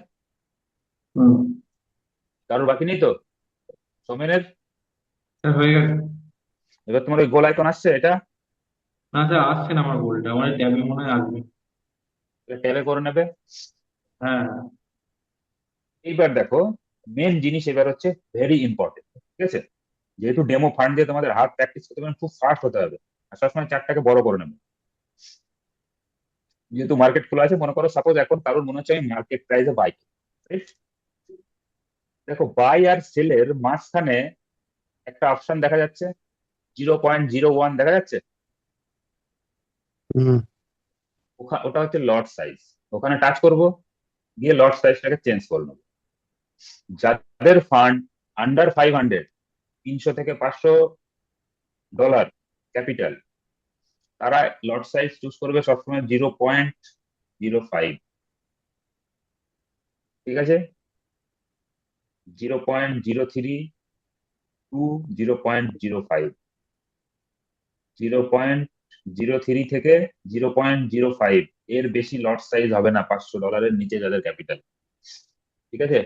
হুম। কারোর বাকি নেই তো? সোমেনের? স্যার হয়ে গেছে। এবার তোমার ওই গোল আইকন আসছে, এটা না স্যার, আসছে না আমার গোলটা, আমার ট্যাবে মনে হয় আসবে। ট্যাবে করে নেবে। হ্যাঁ। এইবার দেখো মেন জিনিস এবার হচ্ছে ভেরি ইম্পর্টেন্ট। ঠিক আছে, যেহেতু ডেমো ফান্ড দিয়ে তোমাদের হাত প্র্যাকটিস করতে হবে, খুব ফাস্ট হতে হবে। আর সবসময় চারটাকে বড় করে নেবে। যেহেতু মার্কেট খোলা আছে, মনে করো সাপোজ এখন কারোর মনে হচ্ছে আমি মার্কেট প্রাইসে বাই, দেখো বাই আর সেলের মাঝখানে একটা অপশন দেখা যাচ্ছে, 0.01 দেখা যাচ্ছে। হুম, ওটা হচ্ছে লট সাইজ। ওখানে টাচ করব, গিয়ে লট সাইজটাকে চেঞ্জ করে নেবো। যাদের ফান্ড আন্ডার 500, 300 থেকে 500 ডলার ক্যাপিটাল, তারা লট সাইজ চুজ করবে সবসময় 0.05। ঠিক আছে, 0.03 টু 0.05, 0.03 থেকে 0.05 এর বেশি লট সাইজ হবে না $500 নিচে যাদের ক্যাপিটাল। ঠিক আছে,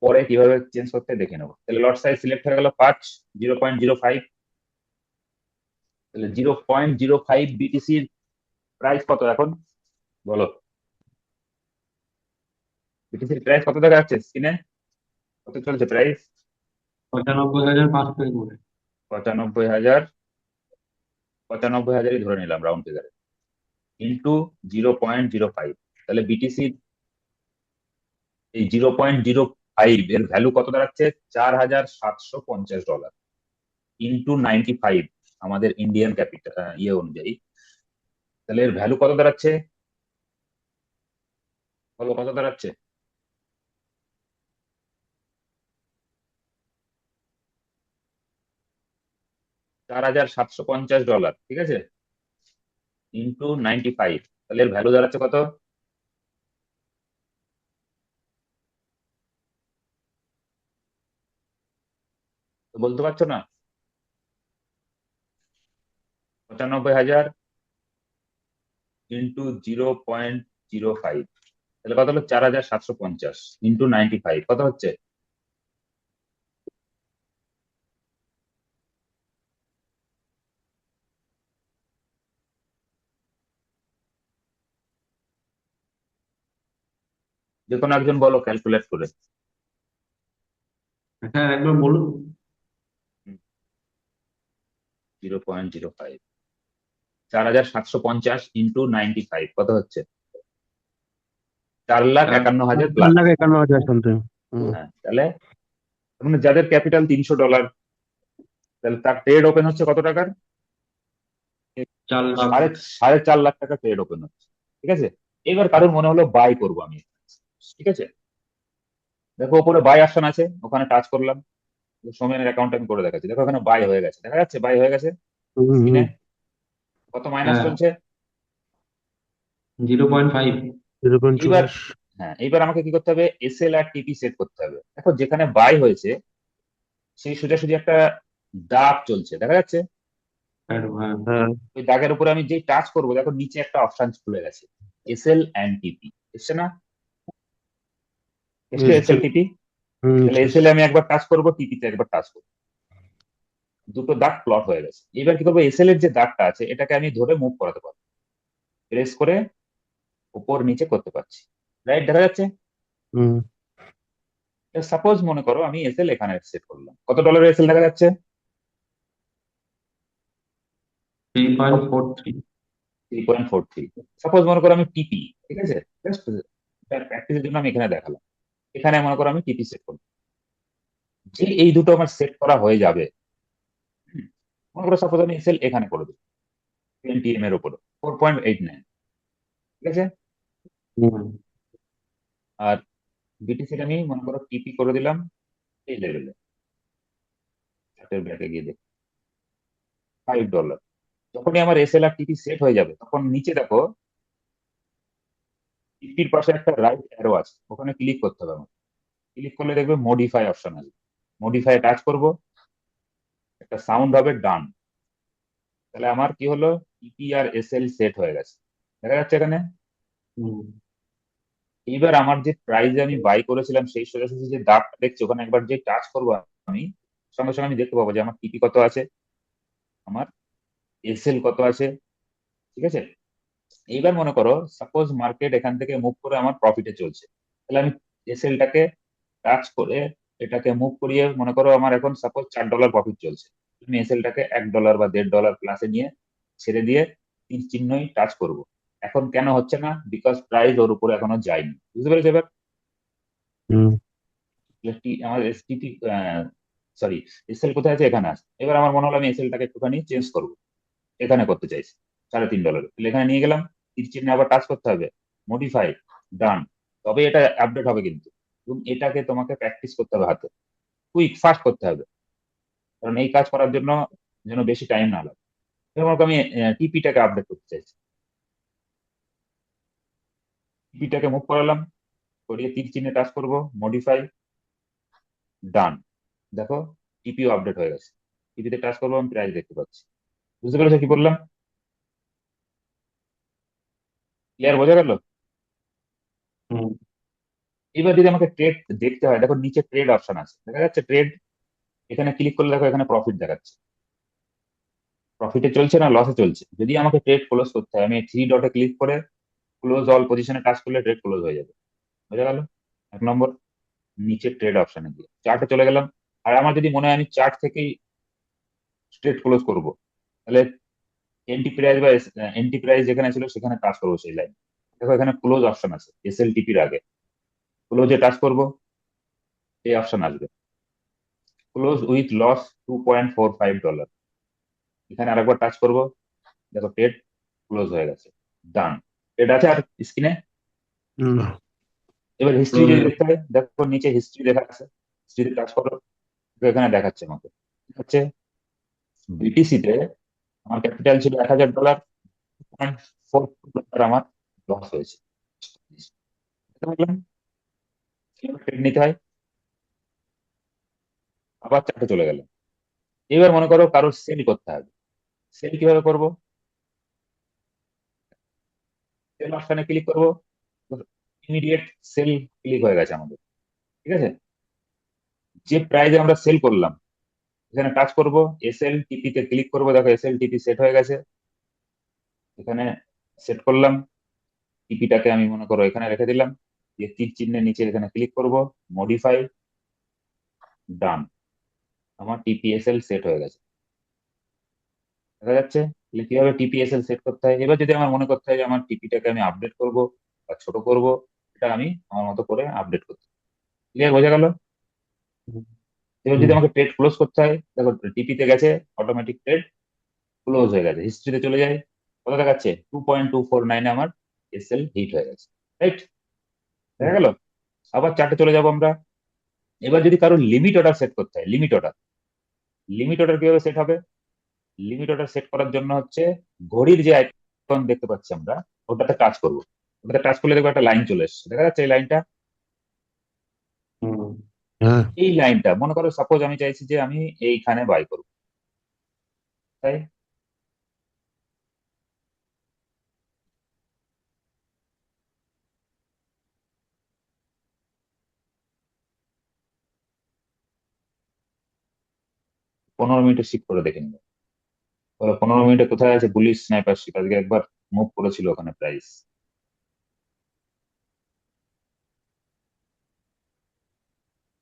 পরে কিভাবে চেঞ্জ করতে হয় দেখে নেবো। তাহলে লট সাইজ সিলেক্ট হয়ে গেল 5, 0.05। তাহলে 0.05 বিটিসির প্রাইস কত এখন বলো? বিটিসির প্রাইস কত দেখা যাচ্ছে স্ক্রিনে? কত চলছে প্রাইস? 95,500 করে। 95,000, 95,000ই ধরে নিলাম রাউন্ড ফিগারে, ইন্টু 0.05। তাহলে বিটিসি এই $0.05 এর ভ্যালু কত দাঁড়াচ্ছে? $4,750 ইন্টু 95 আমাদের ইন্ডিয়ান ক্যাপিটাল অনুযায়ী। তাহলে এর ভ্যালু কত দাঁড়াচ্ছে বলো, কত দাঁড়াচ্ছে? $4,750, ঠিক আছে, ইন্টু 95। তাহলে এর ভ্যালু দাঁড়াচ্ছে কত? তো বলতে পারছো না? 95,000 ইন্টু 0.05, তাহলে কত হলো? 4,750 ইন্টু 95 কত হচ্ছে? যে কোনো একজন বলো ক্যালকুলেট করে। হ্যাঁ, একবার বলুন। 0.05, 4,750 ইন্টু 95 কত হচ্ছে? 4,51,000 প্লাস। 4,51,000 সামথিং। হ্যাঁ, তাহলে মানে যাদের ক্যাপিটাল $300, তাহলে তার ট্রেড ওপেন হচ্ছে কত টাকার? 4 লাখ। সাড়ে 4 লাখ টাকা ট্রেড ওপেন হচ্ছে। ঠিক আছে, এবার কারোর মনে হলো বাই করবো আমি, ঠিক আছে, দেখো ওপরে বাই অপশন আছে, ওখানে টাচ করলাম, সোমেনের অ্যাকাউন্ট আমি করে দেখাচ্ছি, দেখো ওখানে বাই হয়ে গেছে, দেখা যাচ্ছে বাই হয়ে গেছে স্ক্রিনে। কত মাইনাস হ্যাঁ, চলছে? 0.5। এইবার 0.24। হ্যাঁ, এইবার আমাকে কি করতে হবে? এসএল আর টিপি সেট করতে হবে। দেখো যেখানে বাই হয়েছে সেই সোজাসুজি একটা দাগ চলছে, দেখা যাচ্ছে? হ্যাঁ, হ্যাঁ। ওই দাগের উপরে আমি যেই টাচ করবো, দেখো নিচে একটা অপশন খুলে গেছে, এসএল অ্যান্ড টিপি, এসছে না? এসছে এসছে। এসএল টিপি। তাহলে এসছে। এসএল আমি একবার টাচ করবো, টিপিতে একবার টাচ করবো, দুটো দাগ প্লট হয়ে গেছে। এবার কি করবো? এসএল এর যে দাগটা আছে এটাকে আমি ধরে মুভ করাতে পারবো, প্রেস করে উপর নিচে করতে পারছি, রাইট? দেখা যাচ্ছে? হুম। সাপোজ মনে করো আমি এসএল এখানে সেট করলাম, কত ডলারের এসএল দেখা যাচ্ছে? 3.43। 3.43। সাপোজ মনে করো আমি টিপি, ঠিক আছে, জাস্ট প্র্যাকটিসের জন্য আমি এখানে দেখালাম, এখানে মনে করো আমি টিপি সেট করলাম। যে এই দুটো আমার সেট করা হয়ে যাবে, হুম, মনে করো সাপোজ আমি এসএল এখানে করে দিই 20 এর উপরে 4.89, ঠিক আছে, হুম। আর বিটিসি আমি মনে করো টিপি করে দিলাম এই লেভেলে, চার্টের ব্যাকে গিয়ে দেখি $5। যখনই আমার এসএল আর টিপি সেট হয়ে যাবে তখন নিচে দেখো টিপির পাশে একটা রাইট অ্যারো আছে, ওখানে ক্লিক করতে হবে আমার। ক্লিক করলে দেখবে মডিফাই অপশন আছে, মডিফাই টাচ করব, একটা সাউন্ড হবে ডান। তাহলে আমার কি হলো? টিপি আর এসএল সেট হয়ে গেছে, দেখা যাচ্ছে এখানে। হুম। এইবার আমার যে প্রাইজে আমি বাই করেছিলাম সেই সোজাসুজি যে দাগটা দেখছি ওখানে একবার যে টাচ করবো আমি, সঙ্গে সঙ্গে আমি দেখতে পাবো যে আমার টিপি কত আছে, আমার এসএল কত আছে, ঠিক আছে। এইবার মনে করো সাপোজ মার্কেট এখান থেকে মুভ করে আমার প্রফিটে চলছে, তাহলে আমি এসএলটাকে টাচ করে এটাকে মুভ করিয়ে মনে করো আমার এখন সাপোজ $4 প্রফিট চলছে, আমি এসএলটাকে $1 বা $1.5 প্লাসে নিয়ে ছেড়ে দিয়ে তিন চিহ্নই টাচ করব। এখন কেন হচ্ছে না? বিকজ প্রাইস ওর উপরে এখনো যায়নি, বুঝতে পেরেছো এবার? হুম। আমার এসটিপি, সরি, এসএল কোথায় আছে? এখানে আছে। এবার আমার মনে হলো আমি এসএলটাকে একটুখানি চেঞ্জ করবো, এখানে করতে চাইছি $3.5, তাহলে এখানে নিয়ে গেলাম, তীর চিহ্নে আবার টাচ করতে হবে, মডিফাই, ডান, তবে এটা আপডেট হবে কিন্তু। এবং এটাকে তোমাকে প্র্যাকটিস করতে হবে হাতে, কুইক ফাস্ট করতে হবে, কারণ এই কাজ করার জন্য যেন বেশি টাইম না লাগে। যেমন আমি টিপিটাকে আপডেট করতে চাইছি, টিপিটাকে মুভ করালাম, করিয়ে তীর চিহ্নে টাচ করবো, মডিফাই, ডান, দেখো টিপিও আপডেট হয়ে গেছে। টিপিতে টাচ করবো, আমি প্রাইস দেখতে পাচ্ছি। বুঝতে পেরেছো কি বললাম? ক্লিয়ার, বোঝা গেল? হুম এবার যদি আমাকে ট্রেড দেখতে হয়, দেখো নিচে ট্রেড অপশন আছে, দেখা যাচ্ছে ট্রেড, এখানে ক্লিক করলে দেখো এখানে প্রফিট দেখাচ্ছে, প্রফিটে চলছে না লসে চলছে। যদি আমাকে ট্রেড ক্লোজ করতে হয়, আমি থ্রি ডটে ক্লিক করে ক্লোজ অল পজিশনে টাচ করলে ট্রেড ক্লোজ হয়ে যাবে। বোঝা গেল? এক নম্বর, নিচে ট্রেড অপশনে গিয়ে চার্টে চলে গেলাম। আর আমার যদি মনে হয় আমি চার্ট থেকেই স্ট্রেট ক্লোজ করব, তাহলে এন্টি প্রাইস বা এন্টি প্রাইস যেখানে ছিল সেখানে টাচ করবো সেই লাইন। দেখো এখানে ক্লোজ অপশন আছে, এসএলটিপির আগে ক্লোজে টাচ করব, এই অপশন আসবে, ক্লোজ উইথ লস $2.45। এখানে আরেকবার টাচ করব, দেখো ট্রেড ক্লোজ হয়ে গেছে, ডান। ট্রেড আছে আর স্ক্রিনে। না। এবার হিস্ট্রি যদি দেখতে হয়, দেখো নিচে হিস্ট্রি দেখা আছে, হিস্ট্রিতে টাচ করো, তো এখানে দেখাচ্ছে আমাকে হচ্ছে বিটিসি তে আমার ক্যাপিটাল ছিল $1,000, $0.42 আমার লস হয়েছে। বুঝতে পারলাম কিভাবে ট্রেড নিতে হয়। আবার চার্টে চলে গেল। এবার মনে করো কারোর সেল করতে হবে, সেল কিভাবে করব? সেল অপশনে ক্লিক করব, ইমিডিয়েট সেল ক্লিক হয়ে গেছে আমাদের, ঠিক আছে। যে প্রাইজে আমরা সেল করলাম এখানে টাচ করব, এসএলটিপি তে ক্লিক করব, দেখো এসএলটিপি সেট হয়ে গেছে, এখানে সেট করলাম। টিপিটাকে আমি মনে করো এখানে রেখে দিলাম, দিয়ে তীর চিহ্নের নিচে এখানে ক্লিক করব, মডিফাই, ডান। আমার টিপিএসএল সেট হয়ে গেছে, দেখা যাচ্ছে। তাহলে কিভাবে টিপিএসএল সেট করতে হয়। এবার যদি আমার মনে করতে হয় যে আমার টিপিটাকে আমি আপডেট করব বা ছোট করব, এটা আমি আমার মতো করে আপডেট করতে, ক্লিয়ার, বোঝা গেল? এবার যদি হুম। আমাকে ট্রেড ক্লোজ করতে হয়, দেখো টিপিতে গেছে, অটোমেটিক ট্রেড ক্লোজ হয়ে গেছে, হিস্ট্রিতে চলে যায়, কত দেখাচ্ছে 2.249 আমার এসএল হিট হয়ে গেছে, রাইট? দেখা গেল। আবার চার্টে চলে যাব আমরা। এবার যদি কারো লিমিট অর্ডার সেট করতে হয়, লিমিট অর্ডার, লিমিট অর্ডার কিভাবে সেট হবে? লিমিট অর্ডার সেট করার জন্য হচ্ছে ঘড়ির যে আইকন দেখতে পাচ্ছি আমরা, ওটাতে টাচ করব, ওটাতে টাচ করলে দেখবো একটা লাইন চলে এসছে, দেখা যাচ্ছে এই লাইনটা। হুম হ্যাঁ। এই লাইনটা মনে করো সাপোজ আমি চাইছি যে আমি এইখানে বাই করবো, তাই 15 মিনিটে শিফট করে দেখে নিবো। 15 মিনিটে কোথায় আছে বুলিশ স্নাইপারশিপ, আজকে একবার মুভ করেছিল ওখানে প্রাইস।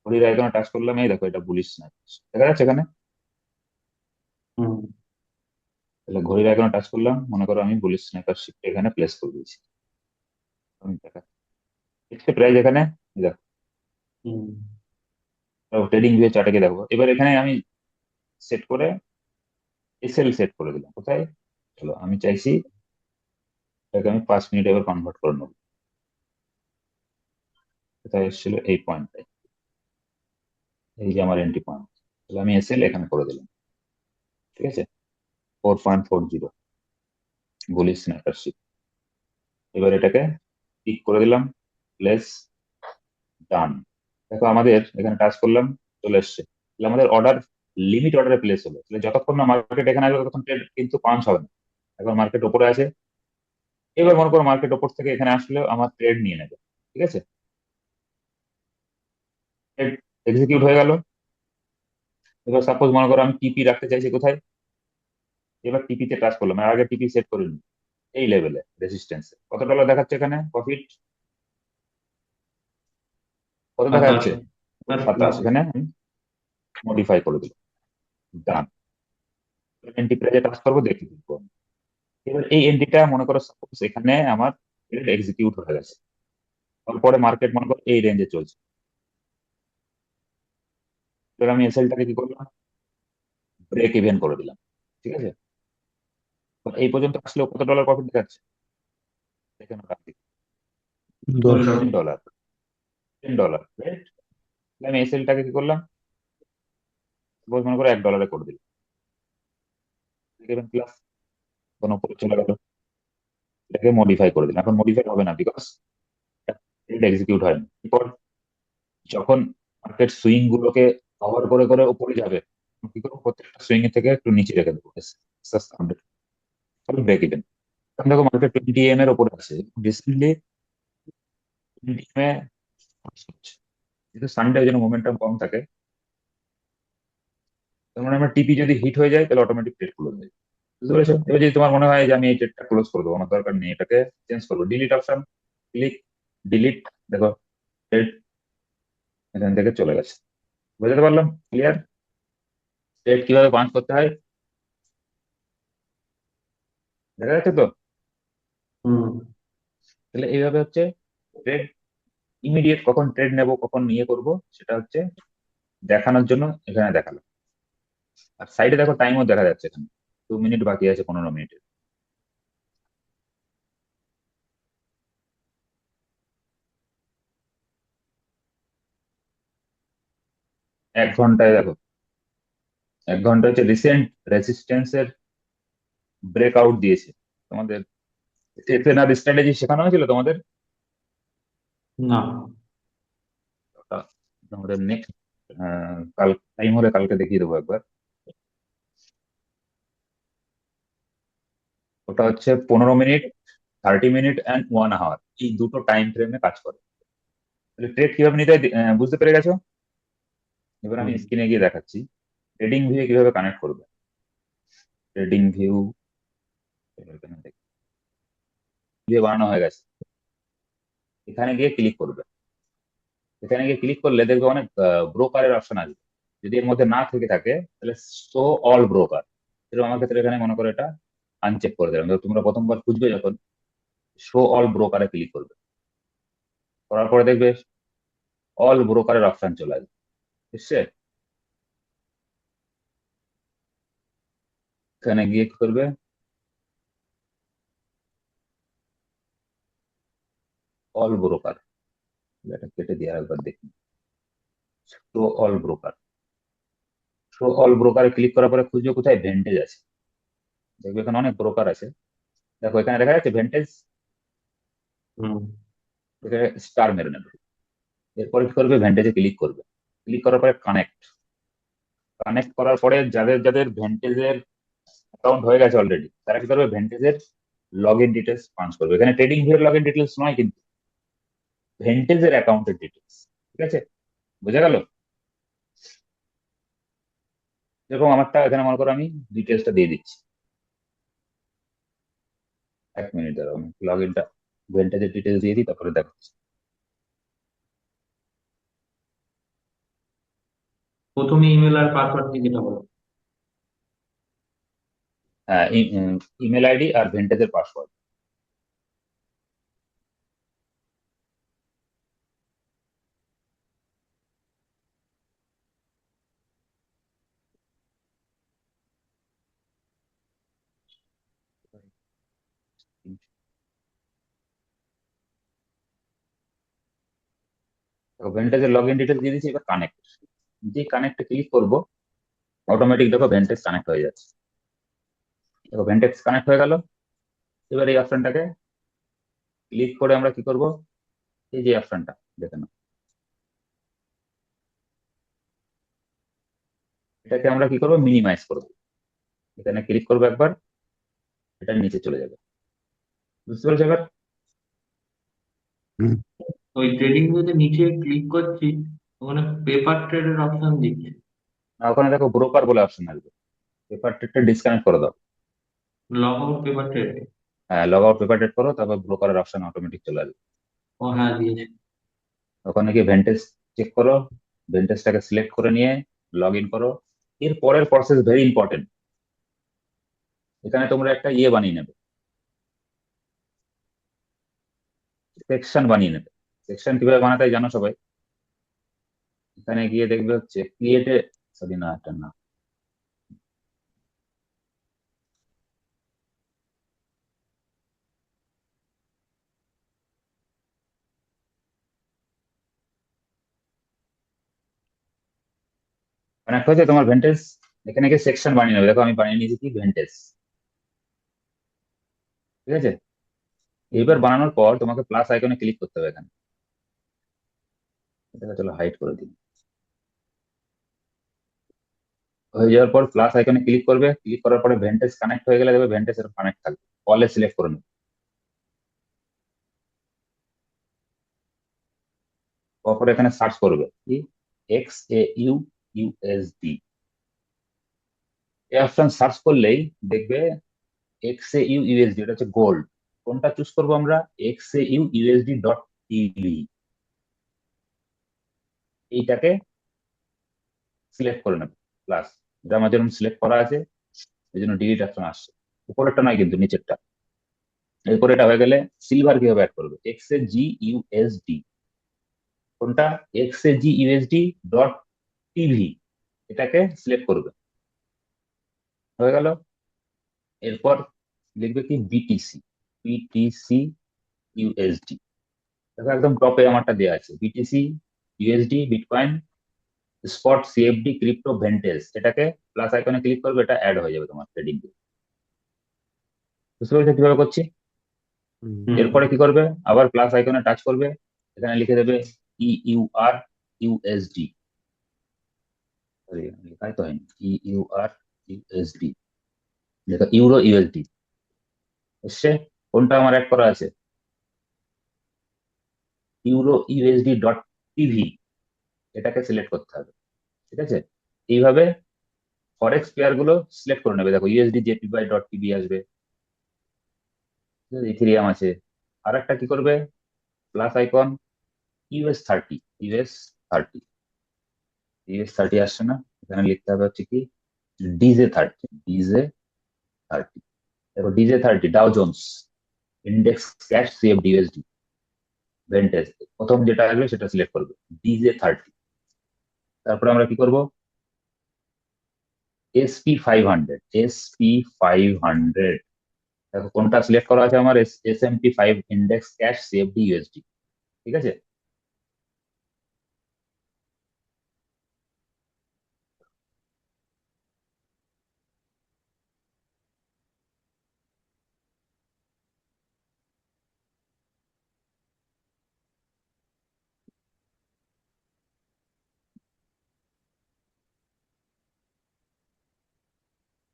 ঘড়ির আইকনে টাচ করলাম, এই দেখো এটা বুলিশ স্নাইপারশিপ দেখা যাচ্ছে এখানে। হুম তাহলে ঘড়ির আইকনে টাচ করলাম, মনে করো আমি বুলিশ স্নাইপারশিপ এখানে প্লেস করে দিয়েছি, আমি দেখা প্রাইস এখানে, এই দেখো হুম ট্রেডিং ভিউ চার্টে গিয়ে দেখো। এবার এখানে আমি সেট করে এসএল সেট করে দিলাম, কোথায়? চলো আমি চাইছি এটাকে আমি 5 মিনিট এবার কনভার্ট করে নেবো, কোথায় এসেছিল এই পয়েন্টটাই, এই যে আমার এন্ট্রি পয়েন্ট। তাহলে আমি এসএল এখানে করে দিলাম, ঠিক আছে, 4.40 বুলিশ স্ন্যাপারশিপ। এবার এটাকে টিক করে দিলাম, প্লেস, ডান। দেখো আমাদের এখানে টাচ করলাম, চলে এসছে। তাহলে আমাদের অর্ডার লিমিট অর্ডারে প্লেস হলো। তাহলে যতক্ষণ না মার্কেট এখানে আসবে ততক্ষণ ট্রেড কিন্তু পাঞ্চ হবে না। এখন মার্কেট ওপরে আছে, এবার মনে করো মার্কেট ওপর থেকে এখানে আসলেও আমার ট্রেড নিয়ে নেবে, ঠিক আছে, ট্রেড এক্সিকিউট হয়ে গেল। এবার সাপোজ মনে করো আমি টিপি রাখতে চাইছি কোথায়, এবার টিপিতে টাচ করলাম, আর আগে টিপি সেট করিনি, এই লেভেলে রেজিস্ট্যান্স কত ডলার দেখাচ্ছে এখানে প্রফিট, কত দেখা সাতাশ যাচ্ছে? সাতাশ 27, এখানে আমি মডিফাই করে দিলাম, ডান। এন্ট্রি প্রাইজে টাচ করবো, দেখে দিবো। এবার এই এন্ট্রিটা মনে করো সাপোজ এখানে আমার ট্রেড এক্সিকিউট হয়ে গেছে, তারপরে মার্কেট মনে করো এই রেঞ্জে চলছে, এবার আমি এসএলটাকে কি করলাম, ব্রেক ইভেন করে দিলাম, ঠিক আছে। তো এই পর্যন্ত আসলেও কত ডলার প্রফিট দেখাচ্ছে দেখে নাও, 10। $10, $10, রাইট? আমি এসএলটাকে কি করলাম, সাপোজ মনে করো $1 করে দিলাম, প্লাস, কোনো উপরে চলে গেল, এটাকে মডিফাই করে দিলাম। এখন মডিফাই হবে না, বিকজ ট্রেড এক্সিকিউট হয়নি। এরপর যখন মার্কেট সুইং গুলোকে কভার করে করে উপরে যাবে, তখন কি করবো, প্রত্যেকটা সুইং এর থেকে একটু নিচে রেখে দেবো, ব্রেক ইভেন। এখন দেখো মার্কেট 20 এর ওপরে আছে রিসেন্টলি 20 এ কিন্তু সানডে ওই জন্য মোমেন্টাম কম থাকে। তার মানে আমরা টিপি যদি হিট হয়ে যায় তাহলে অটোমেটিক ট্রেড ক্লোজ হয়ে যায়। বুঝতে পেরেছো? এবার যদি তোমার মনে হয় যে আমি এই ট্রেডটা ক্লোজ করে দেবো, আমার দরকার নেই, এটাকে চেঞ্জ করবো, ডিলিট অপশন ক্লিক, ডিলিট, দেখো ট্রেড এখান থেকে চলে গেছে। বুঝতে পারলাম? ক্লিয়ার? ট্রেড কিভাবে পাঞ্চ করতে হয় দেখা যাচ্ছে তো? হুম। তাহলে এইভাবে হচ্ছে ট্রেড ইমিডিয়েট কখন ট্রেড নেব কখন নিয়ে করব সেটা হচ্ছে দেখানোর জন্য এখানে দেখালো। আর সাইডে দেখো টাইমও দেখা যাচ্ছে এখানে 2 মিনিট বাকি আছে 15 মিনিটের। 1 ঘন্টায় দেখো, 1 ঘন্টা হচ্ছে রিসেন্ট রেজিস্ট্যান্সের ব্রেকআউট দিয়েছে তোমাদের। এফএনআর স্ট্র্যাটেজি শেখানো হয়েছিল তোমাদের? না। ওটা তোমাদের নেক্সট কাল টাইম হলে কালকে দেখিয়ে দেবো একবার। ওটা হচ্ছে 15 মিনিট, 30 মিনিট অ্যান্ড 1 আওয়ার, এই দুটো টাইম ফ্রেমে কাজ করে। তাহলে ট্রেড কিভাবে নিতে হয় বুঝতে পেরে গেছো? এবার আমি হুম। স্ক্রিনে গিয়ে দেখাচ্ছি ট্রেডিং ভিউ কিভাবে কানেক্ট করবে। ট্রেডিং ভিউ ভিউ বানানো হয়ে গেছে, এখানে গিয়ে ক্লিক করবে। এখানে গিয়ে ক্লিক করলে দেখবে অনেক ব্রোকারের অপশন আসবে। যদি এর মধ্যে না থেকে থাকে তাহলে শো অল ব্রোকার, এরকম আমার ক্ষেত্রে এখানে মনে করে এটা আনচেক করে দিলাম। তো তোমরা প্রথমবার খুঁজবে যখন শো অল ব্রোকারে ক্লিক করবে, করার পরে দেখবে অল ব্রোকারের অপশন চলে আসবে। বুঝছে? এখানে গিয়ে কি করবে, অল ব্রোকার, এটা কেটে দিয়ে একবার দেখি। Show all broker, show all ব্রোকারে ক্লিক করার পরে খুঁজবে কোথায় ভেন্টেজ আছে। দেখবে এখানে অনেক ব্রোকার আছে, দেখো এখানে দেখা যাচ্ছে ভেন্টেজ, হুম। এখানে স্টার মেরে নেবে। এরপরে কি করবে, ভেন্টেজে ক্লিক করবে। ক্লিক করার পরে কানেক্ট, কানেক্ট করার পরে যাদের যাদের ভেন্টেজের অ্যাকাউন্ট হয়ে গেছে অলরেডি তারা কি করবে, ভেন্টেজের লগ ইন ডিটেলস পাঞ্চ করবে। এখানে ট্রেডিং ভিউর লগ ইন ডিটেলস নয় কিন্তু ভেন্টেজের অ্যাকাউন্টের ডিটেলস। ঠিক আছে? বোঝা গেল? যেরকম আমারটা এখানে মনে করো আমি ডিটেলসটা দিয়ে দিচ্ছি। 1 মিনিট দাঁড়াও, আমি লগ ইনটা ভেন্টেজের ডিটেলস দিয়ে দিই তারপরে দেখাচ্ছি। প্রথমে ইমেল আর পাসওয়ার্ড দিয়ে যেটা বলো। হ্যাঁ, ইমেল আইডি আর ভেন্টেজের পাসওয়ার্ড। ভেন্টেজের লগ ইন ডিটেলস দিয়ে দিচ্ছি, এবার কানেক্ট। যে কানেক্টে ক্লিক করবো অটোমেটিক দেখো ভেন্টেজ কানেক্ট হয়ে যাচ্ছে। দেখো ভেন্টেজ কানেক্ট হয়ে গেল। এবার এই অপশনটাকে ক্লিক করে আমরা কি করব, এই যে অপশনটা দেখে নাও, এটাকে আমরা কি করবো, মিনিমাইজ করবো। এখানে ক্লিক করবো একবার, এটা নিচে চলে যাবে। বুঝতে পেরেছো এবার? হুম, ওই ট্রেডিং ভিউতে নিচে ক্লিক করছি, ওখানে পেপার ট্রেডের অপশন দিচ্ছে। না, ওখানে দেখো ব্রোকার বলে অপশন আসবে, পেপার ট্রেডটা ডিসকানেক্ট করে দাও। Log out paper trade. হ্যাঁ, লগ আউট পেপার ট্রেড করো, তারপর ব্রোকারের অপশন অটোমেটিক চলে আসবে। ও হ্যাঁ, দিয়েছে। ওখানে গিয়ে ভেন্টেজ চেক করো, ভেন্টেজটাকে সিলেক্ট করে নিয়ে লগ ইন করো। এর পরের প্রসেস ভেরি ইম্পর্টেন্ট, এখানে তোমরা একটা ইয়ে বানিয়ে নেবে, সেকশন বানিয়ে নেবে। সেকশন কিভাবে বানাতে হয় জানো সবাই? এখানে গিয়ে দেখবে হচ্ছে ক্রিয়েটে, সরি না এটা না, মানে একটা হচ্ছে তোমার ভেন্টেজ, এখানে গিয়ে সেকশন বানিয়ে নেবে। দেখো আমি বানিয়ে নিয়েছি কি ভেন্টেজ। ঠিক আছে? এবার বানানোর পর তোমাকে প্লাস আইকনে ক্লিক করতে হবে এখানে। এটাকে চলো হাইড করে দিই। হয়ে যাওয়ার পর প্লাস আইকনে ক্লিক করবে, ক্লিক করার পরে ভেন্টেজ কানেক্ট হয়ে গেলে দেখবে ভেন্টেজ এর কানেক্ট থাকবে, অলে সিলেক্ট করে নেবে। তারপরে এখানে সার্চ করবে কি XAU USD, এই অপশন সার্চ করলেই দেখবে XAU USD, এটা হচ্ছে গোল্ড। কোনটা চুজ করবো আমরা? XAU USD.TV, এইটাকে সিলেক্ট করে নেবে প্লাস। এটা আমার যেরকম সিলেক্ট করা আছে এই জন্য ডিলিট অপশন আসছে, উপরেরটা নয় কিন্তু নিচেরটা। এরপর এটা হয়ে গেলে সিলভার কিভাবে অ্যাড করবে? XAGUSD, কোনটা? XAGUSD.TV, এটাকে সিলেক্ট করবে। হয়ে গেল। এরপর লিখবে কি BTC দেখো একদম টপে আমারটা দেওয়া আছে, BTC USD bitcoin spot CFD crypto Vantage, এটাকে প্লাস আইকনে ক্লিক করবে, এটা অ্যাড হয়ে যাবে তোমার ট্রেডিং। বুঝতে পেরেছো কিভাবে করছি? হুম, হুম এরপরে কি করবে? আবার প্লাস আইকনে টাচ করবে, এখানে লিখে দেবে EUR USD, লেখাই তো হয়নি, EUR USD, দেখো ইউরো USD এসছে। কোনটা আমার অ্যাড করা আছে? EURUSD.TV, এটাকে সিলেক্ট করতে হবে। ঠিক আছে, এইভাবে ফরেক্স পেয়ার গুলো সিলেক্ট করে নেবে। দেখো USD/JPY.TV আসবে, ইথেরিয়াম আছে। আর একটা কি করবে? প্লাস আইকন US30 আসছে না, এখানে লিখতে হবে হচ্ছে কি DJ30। দেখো DJ30 Dow Jones index cash CFD USD Vantage, প্রথম যেটা আসবে সেটা সিলেক্ট করবে DJ30। তারপরে আমরা কি করব? SP500, দেখো কোনটা সিলেক্ট করা আছে আমার? SMP5 index cash CFD USD। ঠিক আছে,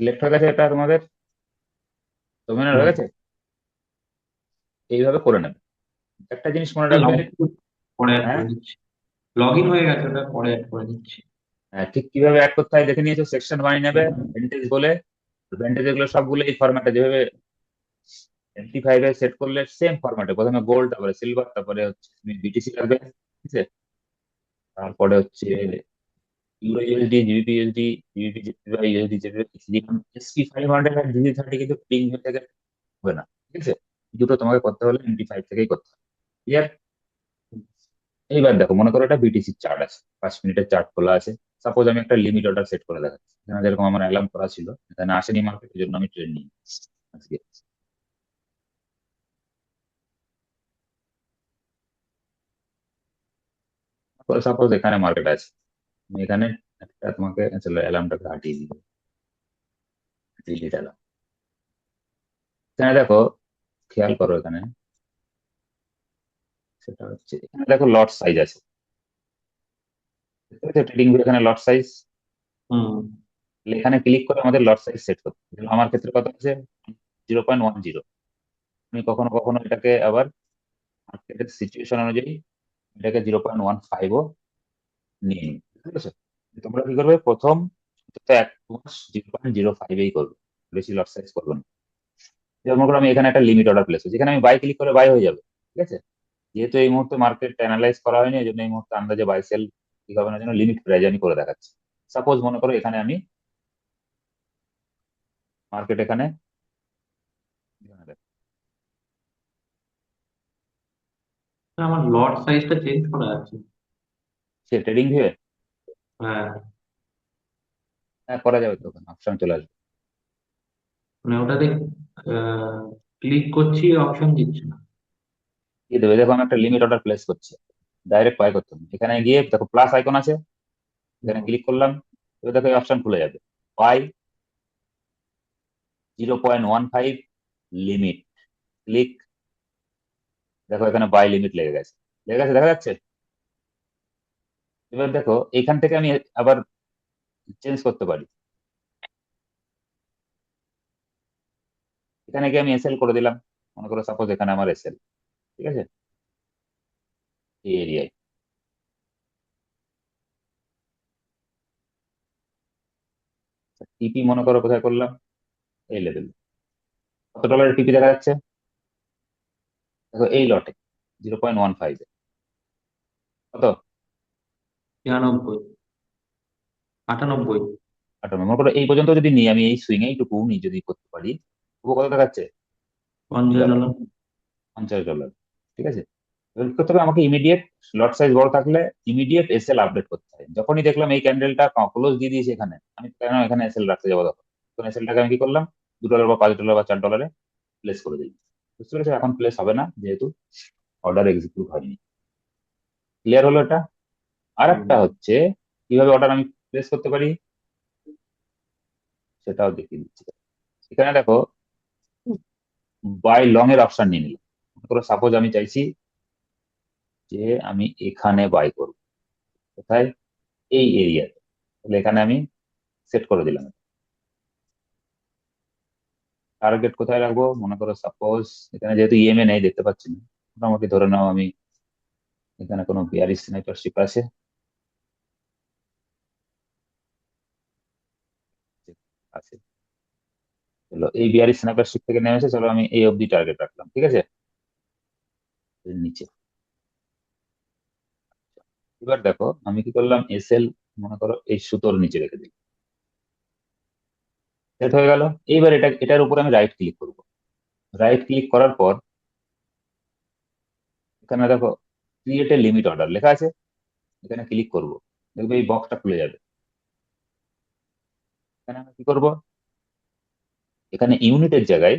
সিলেক্ট হয়ে গেছে এটা তোমাদের, ডোমেনের হয়ে হুম গেছে। এইভাবে করে নেবে। একটা জিনিস মনে রাখবে। লগ পরে অ্যাড হ্যাঁ, করে দিচ্ছি। লগ ইন হয়ে গেছে, ওটা পরে অ্যাড করে দিচ্ছি। হ্যাঁ, ঠিক কিভাবে অ্যাড করতে হয় দেখে নিয়েছো, সেকশন বানিয়ে নেবে ভেন্টেজ বলে। ভেন্টেজ এগুলো সবগুলো এই ফরম্যাটে, যেভাবে MT5 এ সেট করলে সেম ফরম্যাটে, প্রথমে গোল্ড, তারপরে সিলভার, তারপরে হচ্ছে তুমি BTC লাগবে। ঠিক আছে, তারপরে হচ্ছে euro USD, GBP USD, GBP/USD, SP500 আর GD30 কিন্তু পিং হয়ে থেকে হবে না। ঠিক আছে, দুটো তোমাকে করতে হলে MT5 থেকেই করতে হবে। ক্লিয়ার? এইবার দেখো, মনে করো এটা BTC চার্ট আছে, 5 মিনিটের চার্ট খোলা আছে। সাপোজ আমি একটা লিমিট অর্ডার সেট করে দেখাচ্ছি, এখানে যেরকম আমার অ্যালার্ম করা ছিল, এখানে আসেনি মার্কেট, এই জন্য আমি ট্রেড নিই আজকে। সাপোজ এখানে মার্কেট আছে, আমি এখানে একটা তোমাকে চলো অ্যালার্মটাকে হাটিয়ে দিই, ডিলিট অ্যালার্ম। এখানে দেখো, খেয়াল করো এখানে, সেটা হচ্ছে এখানে দেখো লট সাইজ আছে, ট্রেডিং এখানে লট সাইজ, হুম এখানে ক্লিক করে আমাদের লট সাইজ সেট করতে হবে। আমার ক্ষেত্রে কত আছে? 0.10। আমি কখনো কখনো এটাকে আবার মার্কেটের সিচুয়েশন অনুযায়ী এটাকে 0.15ও নিয়ে নিই। ঠিক আছে, তোমরা কি করবে? প্রথম অন্তত 1 মাস 0.05এই করবে, বেশি লট সাইজ করবে না। যেমন মনে করো আমি এখানে একটা লিমিট অর্ডার প্লেস, যেখানে আমি বাই ক্লিক করে বাই হয়ে যাবে। ঠিক আছে, যেহেতু এই মুহূর্তে মার্কেট অ্যানালাইজ করা হয়নি, এই জন্য এই মুহূর্তে আন্দাজে বাই সেল ঠিক হবে না, জন্য লিমিট প্রাইস আমি করে দেখাচ্ছি। সাপোজ মনে করো এখানে আমি মার্কেট এখানে আমার লট সাইজটা চেঞ্জ করা আছে। সে ট্রেডিং ভিউ হ্যাঁ, করা যাবে, তো অপশন চলে আসবে। মানে ওটাতে ক্লিক করছি, অপশন দিচ্ছে না। কি দেবে? দেখো আমি একটা লিমিট অর্ডার প্লেস করছি, ডাইরেক্ট বাই করতে হবে। এখানে গিয়ে দেখো প্লাস আইকন আছে, এখানে হুম, ক্লিক করলাম, এবার দেখো অপশন খুলে যাবে, বাই 0.15 লিমিট, ক্লিক। দেখো এখানে বাই লিমিট লেগে গেছে, দেখা যাচ্ছে। এবার দেখো এখান থেকে আমি আবার চেঞ্জ করতে পারি, এখানে গিয়ে আমি এসএল করে দিলাম, মনে করো সাপোজ এখানে আমার এসএল, ঠিক আছে, এই এরিয়ায়। টিপি মনে করো কোথায় করলাম, এই লেভেল। কত ডলারের টিপি দেখা যাচ্ছে, দেখো এই লটে 0.15 কত, 93, 98, 58। মনে করো এই পর্যন্ত যদি নিই আমি, এই সুইং এইটুকু নিই যদি করতে পারি, তবু কত দেখাচ্ছে, $50। $50। ঠিক আছে, এবার কি করতে হবে আমাকে, ইমিডিয়েট লট সাইজ বড় থাকলে ইমিডিয়েট এসএল আপডেট করতে হয়। যখনই দেখলাম এই ক্যান্ডেলটা ক্লোজ দিয়ে দিয়েছে এখানে, আমি কেন এখানে এসএল রাখতে যাবো, তখন এসএলটাকে আমি কি করলাম, $2 বা $5 বা $4 প্লেস করে দিই। বুঝতে পেরেছো, এখন প্লেস হবে না যেহেতু অর্ডার এক্সিকিউট হয়নি। ক্লিয়ার হলো এটা। আর একটা হচ্ছে কিভাবে অর্ডার আমি প্লেস করতে পারি, সেটাও দেখিয়ে দিচ্ছি। এখানে দেখো বাই লং এর অপশন নিয়ে নিলাম। মনে করো সাপোজ আমি চাইছি যে আমি এখানে বাই করব, কোথায়, এই এরিয়াতে, তাহলে এখানে আমি সেট করে দিলাম। টার্গেট কোথায় রাখবো, মনে করো সাপোজ এখানে যেহেতু ইএমএ নেই দেখতে পাচ্ছি না, মোটামুটি ধরে নাও আমি এখানে কোনো বিয়ারিশ স্নাইপারশিপ আছে, আছে, চলো এই বিয়ারিশ স্নাইপারশিপ থেকে নেমেছে, চলো আমি এই অবধি টার্গেট রাখলাম, ঠিক আছে, এর নিচে। এবার দেখো আমি কি করলাম, এসএল মনে করো এই সুতোর নিচে রেখে দিই, সেট হয়ে গেল। এইবার এটার উপর আমি রাইট ক্লিক করব। রাইট ক্লিক করার পর এখানে দেখো ক্রিয়েট এ লিমিট অর্ডার লেখা আছে, এখানে ক্লিক করব, দেখবে এই বক্সটা খুলে যাবে। এখানে আমি কি করব, এখানে ইউনিটের জায়গায়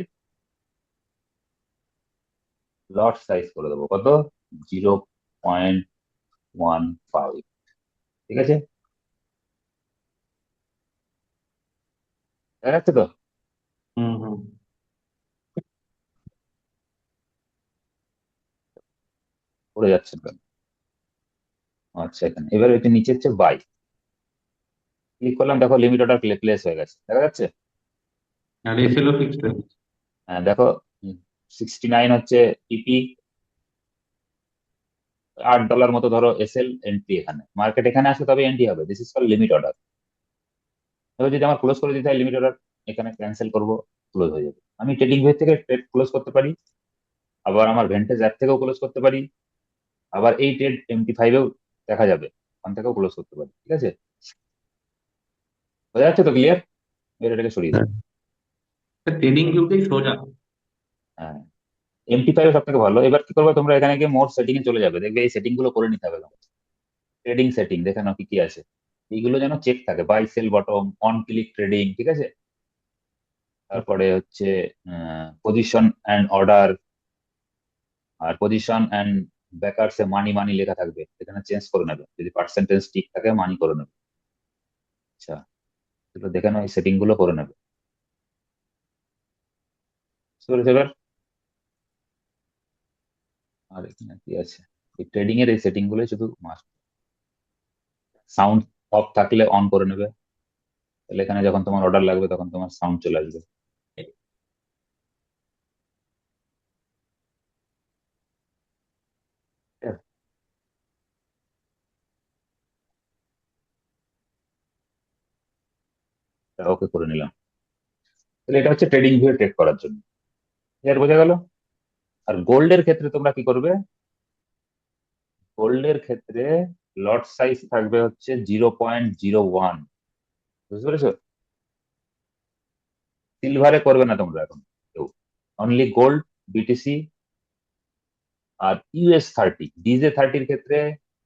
লট সাইজ করে দেবো কত, 0.15। ঠিক আছে, দেখা যাচ্ছে তো, হুম, হুম। পড়ে যাচ্ছে কেন? আচ্ছা, এখানে এবার এটা নিচে হচ্ছে বাই, ক্লিক করলাম, দেখো লিমিট অর্ডার প্লেস হয়ে গেছে, দেখা যাচ্ছে। আর এসএলও ফিক্সড হয়ে গেছে। দেখো 69 হচ্ছে টিপি, $8 মতো ধরো এসএল এন্ট্রি, এখানে মার্কেট এখানে আসলে তবে এন্ট্রি হবে, this is call limit order. এবার যদি আমার ক্লোজ করে দিতে হয় লিমিট অর্ডার, এখানে ক্যান্সেল করব, ক্লোজ হয়ে যাবে। আমি ট্রেডিং ভেজ থেকে ট্রেড ক্লোজ করতে পারি, আবার আমার ভেন্টেজ অ্যাপ থেকেও ক্লোজ করতে পারি, আবার এই ট্রেড MT5-এও দেখা যাবে, ওখান থেকেও ক্লোজ করতে পারি। ঠিক আছে, বোঝা যাচ্ছে তো, ক্লিয়ার? এবার এটাকে সরিয়ে দিই। ট্রেডিং ভিউতেই সোজা। হ্যাঁ, MT5 সব থেকে ভালো। এবার কি করবে তোমরা, এখানে গিয়ে মোর সেটিং এ চলে যাবে, দেখবে এই সেটিং গুলো করে নিতে হবে তোমার। ট্রেডিং সেটিং দেখে নাও কি কি আছে, এইগুলো যেন চেক থাকে, buy sell bottom, on click trading, ঠিক আছে। তারপরে হচ্ছে পজিশন অ্যান্ড অর্ডার, আর পজিশন অ্যান্ড ব্যাকার্স এ মানি মানি লেখা থাকবে, এখানে চেঞ্জ করে নেবে, যদি পার্সেন্টেজ ঠিক থাকে মানি করে নেবে। আচ্ছা, এগুলো দেখে নাও, এই সেটিং গুলো করে নেবে। বুঝতে পেরেছো এবার? আর এখানে কি আছে, এই ট্রেডিং এর এই সেটিং গুলো শুধু মাস্ট। সাউন্ড অফ থাকলে অন করে নেবে, তাহলে এখানে যখন তোমার অর্ডার লাগবে তখন তোমার সাউন্ড চলে আসবে। ওকে করে নিলাম, তাহলে এটা হচ্ছে ট্রেডিং ভিউ ট্রেড করার জন্য। এর বোঝা গেল। আর গোল্ডের ক্ষেত্রে তোমরা কি করবে, গোল্ডের ক্ষেত্রে লট সাইজ থাকবে হচ্ছে 0.01। বুঝতে পেরেছো? সিলভারে করবে না তোমরা এখন কেউ, অনলি গোল্ড, বিটিসি আর US30। ডিজে 30-র ক্ষেত্রে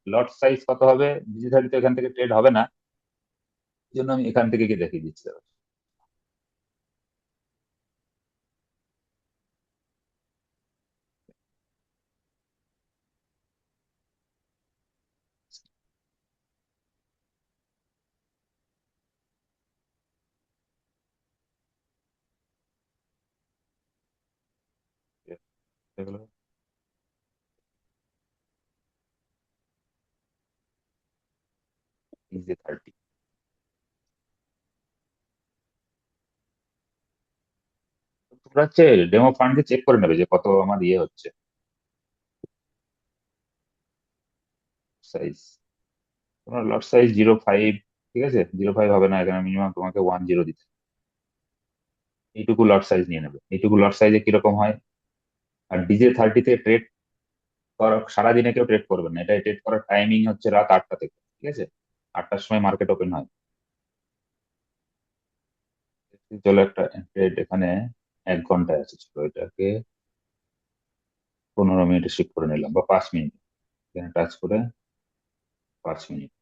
লট সাইজ কত হবে, ডিজে 30 তো এখান থেকে ট্রেড হবে না, এই জন্য আমি এখান থেকে কি দেখিয়ে দিচ্ছি। ডিজে 30, তোমরা হচ্ছে ডেমো ফান্ডকে চেক করে নেবে যে কত আমার ইয়ে হচ্ছে সাইজ। তোমার লট সাইজ 0.5, ঠিক আছে, 0.5 হবে না, এখানে মিনিমাম তোমাকে 1.0 দিতে হবে। এইটুকু লট সাইজ নিয়ে নেবে। এইটুকু লট সাইজে কিরকম হয়? আর DJ30 তে ট্রেড করা সারাদিনে কেউ ট্রেড করবে না, এটা ট্রেড করার টাইমিং হচ্ছে রাত 8টা থেকে, ঠিক আছে, 8টার সময় মার্কেট ওপেন হয়। চলো একটা ট্রেড এখানে 1 ঘন্টায় আছে, চলো এটাকে 15 মিনিটে শিফট করে নিলাম, বা 5 মিনিট, এখানে টাচ করে 5 মিনিট।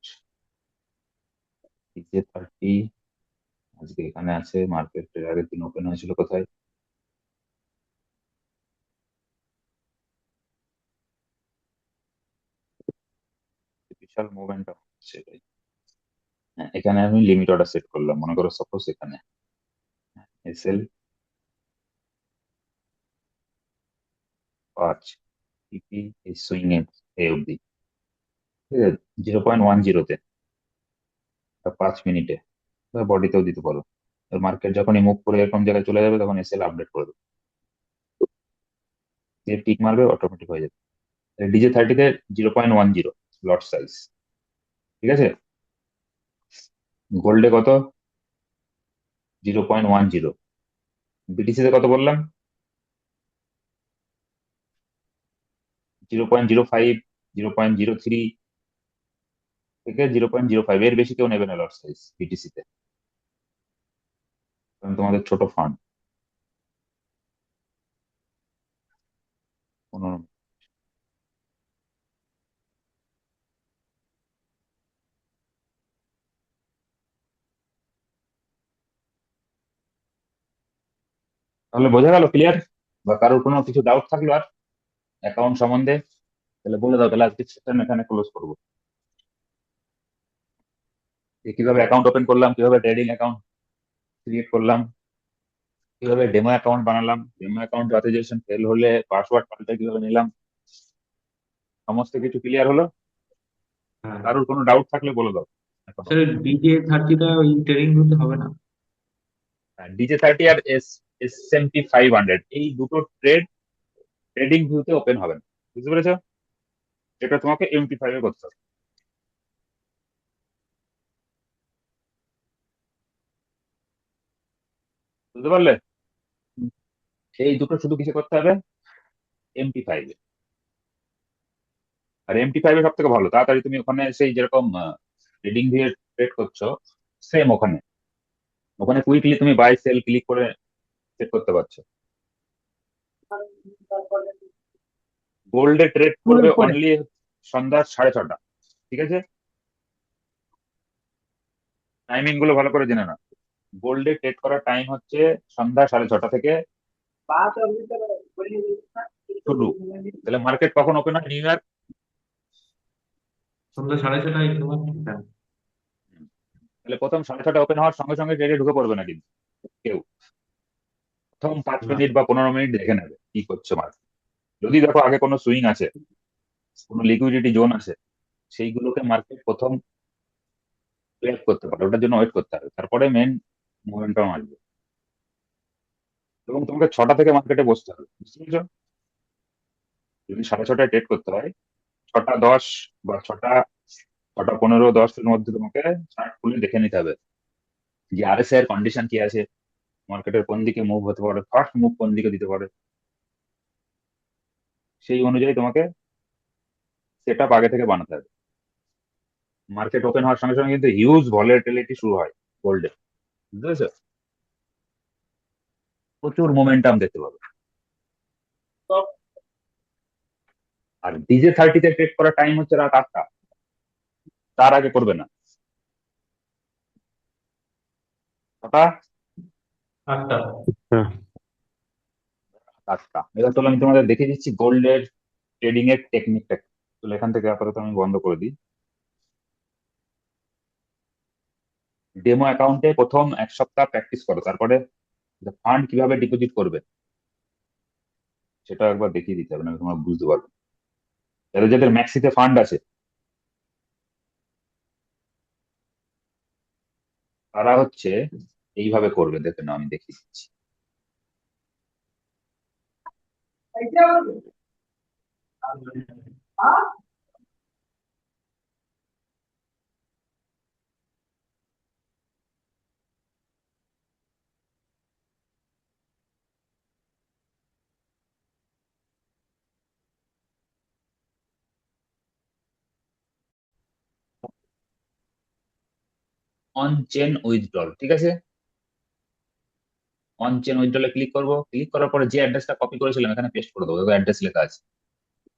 DJ30 আজকে এখানে আছে, মার্কেটের আগের দিন ওপেন হয়েছিল কোথায়? বিশাল মুভমেন্ট হচ্ছে ভাই। হ্যাঁ, এখানে আমি লিমিট অর্ডার সেট করলাম, মনে করো সাপোজ এখানে এসএল 5, টিপি এই সুইং এ অব্দি, ঠিক আছে, 0.10-তে, 5 মিনিটে, বা বডিতেও দিতে পারো। মার্কেট যখনই মুভ করে এরকম জায়গায় চলে যাবে তখন এসএল আপডেট করে দেবে, যে টিক মারবে অটোমেটিক হয়ে যাবে। DJ30-তে 0.10 লট সাইজ, ঠিক আছে। গোল্ডে কত? 0.10। বিটিসিতে কত বললাম? 0.05, 0.03 থেকে 0.05, এর বেশি কেউ নেবে না লট সাইজ বিটিসিতে, কারণ তোমাদের ছোট ফান্ড। 15। তাহলে বোঝা গেল, ক্লিয়ার? বা কারোর কোনো কিছু ডাউট থাকলো আর অ্যাকাউন্ট সম্বন্ধে? তাহলে বলে দাও, তাহলে আজকে সেশন এখানে ক্লোজ করবো। যে কিভাবে অ্যাকাউন্ট ওপেন করলাম, কিভাবে ট্রেডিং অ্যাকাউন্ট ক্রিয়েট করলাম, কিভাবে ডেমো অ্যাকাউন্ট বানালাম, ডেমো অ্যাকাউন্ট অথেন্টিকেশন ফেল হলে পাসওয়ার্ড পাল্টে কিভাবে নিলাম, সমস্ত কিছু ক্লিয়ার হলো। হ্যাঁ কারোর কোনো ডাউট থাকলে বলে দাও এখনো। স্যার, DJ30টা ওই ট্রেডিং গ্রুপে হবে না? DJ30 আর S&P 500 এই দুটো ট্রেডিং ভিউতে ওপেন হবে না, বুঝতে পেরেছো? এটা তোমাকে MT5 এ করতে হবে, বুঝতে পারলে? এই দুটো শুধু কিসে করতে হবে? MT5 এ। আর MT5 এ সব থেকে ভালো, তাড়াতাড়ি তুমি ওখানে সেই যেরকম ট্রেডিং দিয়ে ট্রেড করছো, সেম ওখানে, ওখানে কুইকলি তুমি বাই সেল ক্লিক করে সেট করতে পারছো। গোল্ডে ট্রেড করবে উপরে অনলি সন্ধ্যা 6:30, ঠিক আছে, টাইমিং গুলো ভালো করে জেনে নাও। গোল্ডে ট্রেড করার টাইম হচ্ছে সন্ধ্যা 6:30 থেকে শুরু। তাহলে মার্কেট কখন ওপেন হয়? New York. সন্ধ্যা 6:30টায় তোমার? হ্যাঁ। তাহলে প্রথম 6:30 ওপেন হওয়ার সঙ্গে সঙ্গে ট্রেডে ঢুকে পড়বে না কিন্তু কেউ, প্রথম পাঁচ না। মিনিট বা 15 মিনিট দেখে নেবে কি করছে মার্কেট। যদি দেখো আগে কোনো সুইং আছে, কোনো লিকুইডিটি জোন আছে, সেইগুলোকে মার্কেট প্রথম ক্লিয়ার করতে পারে, ওটার জন্য ওয়েট করতে হবে, তারপরে মেন মোমেন্টাম আসবে। এবং তোমাকে 6টা থেকে মার্কেটে বসতে হবে, বুঝতে পেরেছো? যদি 6:30টায় ট্রেড করতে হয়, 6:10 বা 6:15-10-এর মধ্যে তোমাকে চার্ট খুলে দেখে নিতে হবে যে RSI এর কন্ডিশন কি আছে, মার্কেটের কোন দিকে মুভ হতে পারে, ফার্স্ট মুভ কোন দিকে দিতে পারে, সেই অনুযায়ী তোমাকে সেট আপ আগে থেকে বানাতে হবে। মার্কেট ওপেন হওয়ার সঙ্গে সঙ্গে কিন্তু হিউজ ভলিটিলিটি শুরু হয় গোল্ডে, বুঝতে পেরেছো? প্রচুর মোমেন্টাম দেখতে পাবে। আর DJ30-তে ট্রেড করার টাইম হচ্ছে রাত 8টা, তার আগে করবে না। কটা? 8টা। হ্যাঁ, 8টা। এবার চলো আমি তোমাদের দেখিয়ে দিচ্ছি গোল্ডের ট্রেডিং এর টেকনিকটা। তো এখান থেকে আপাতত আমি বন্ধ করে দিই। ডেমো অ্যাকাউন্টে প্রথম 1 সপ্তাহ প্র্যাকটিস করো, তারপরে ফান্ড কিভাবে ডিপোজিট করবে সেটা একবার দেখিয়ে দিতে হবে, না তোমরা বুঝতে পারবে। যাদের যাদের ম্যাক্সিতে ফান্ড আছে তারা হচ্ছে এইভাবে করবে, দেখে না আমি দেখিয়ে দিচ্ছি। অন চেন উইথড্রল, ঠিক আছে। অন চেন উইথড্রলে ক্লিক করব, ক্লিক করার পরে যে অ্যাড্রেসটা কপি করেছিলাম এখানে পেস্ট করে দেবো, অ্যাড্রেস লেখা আছে,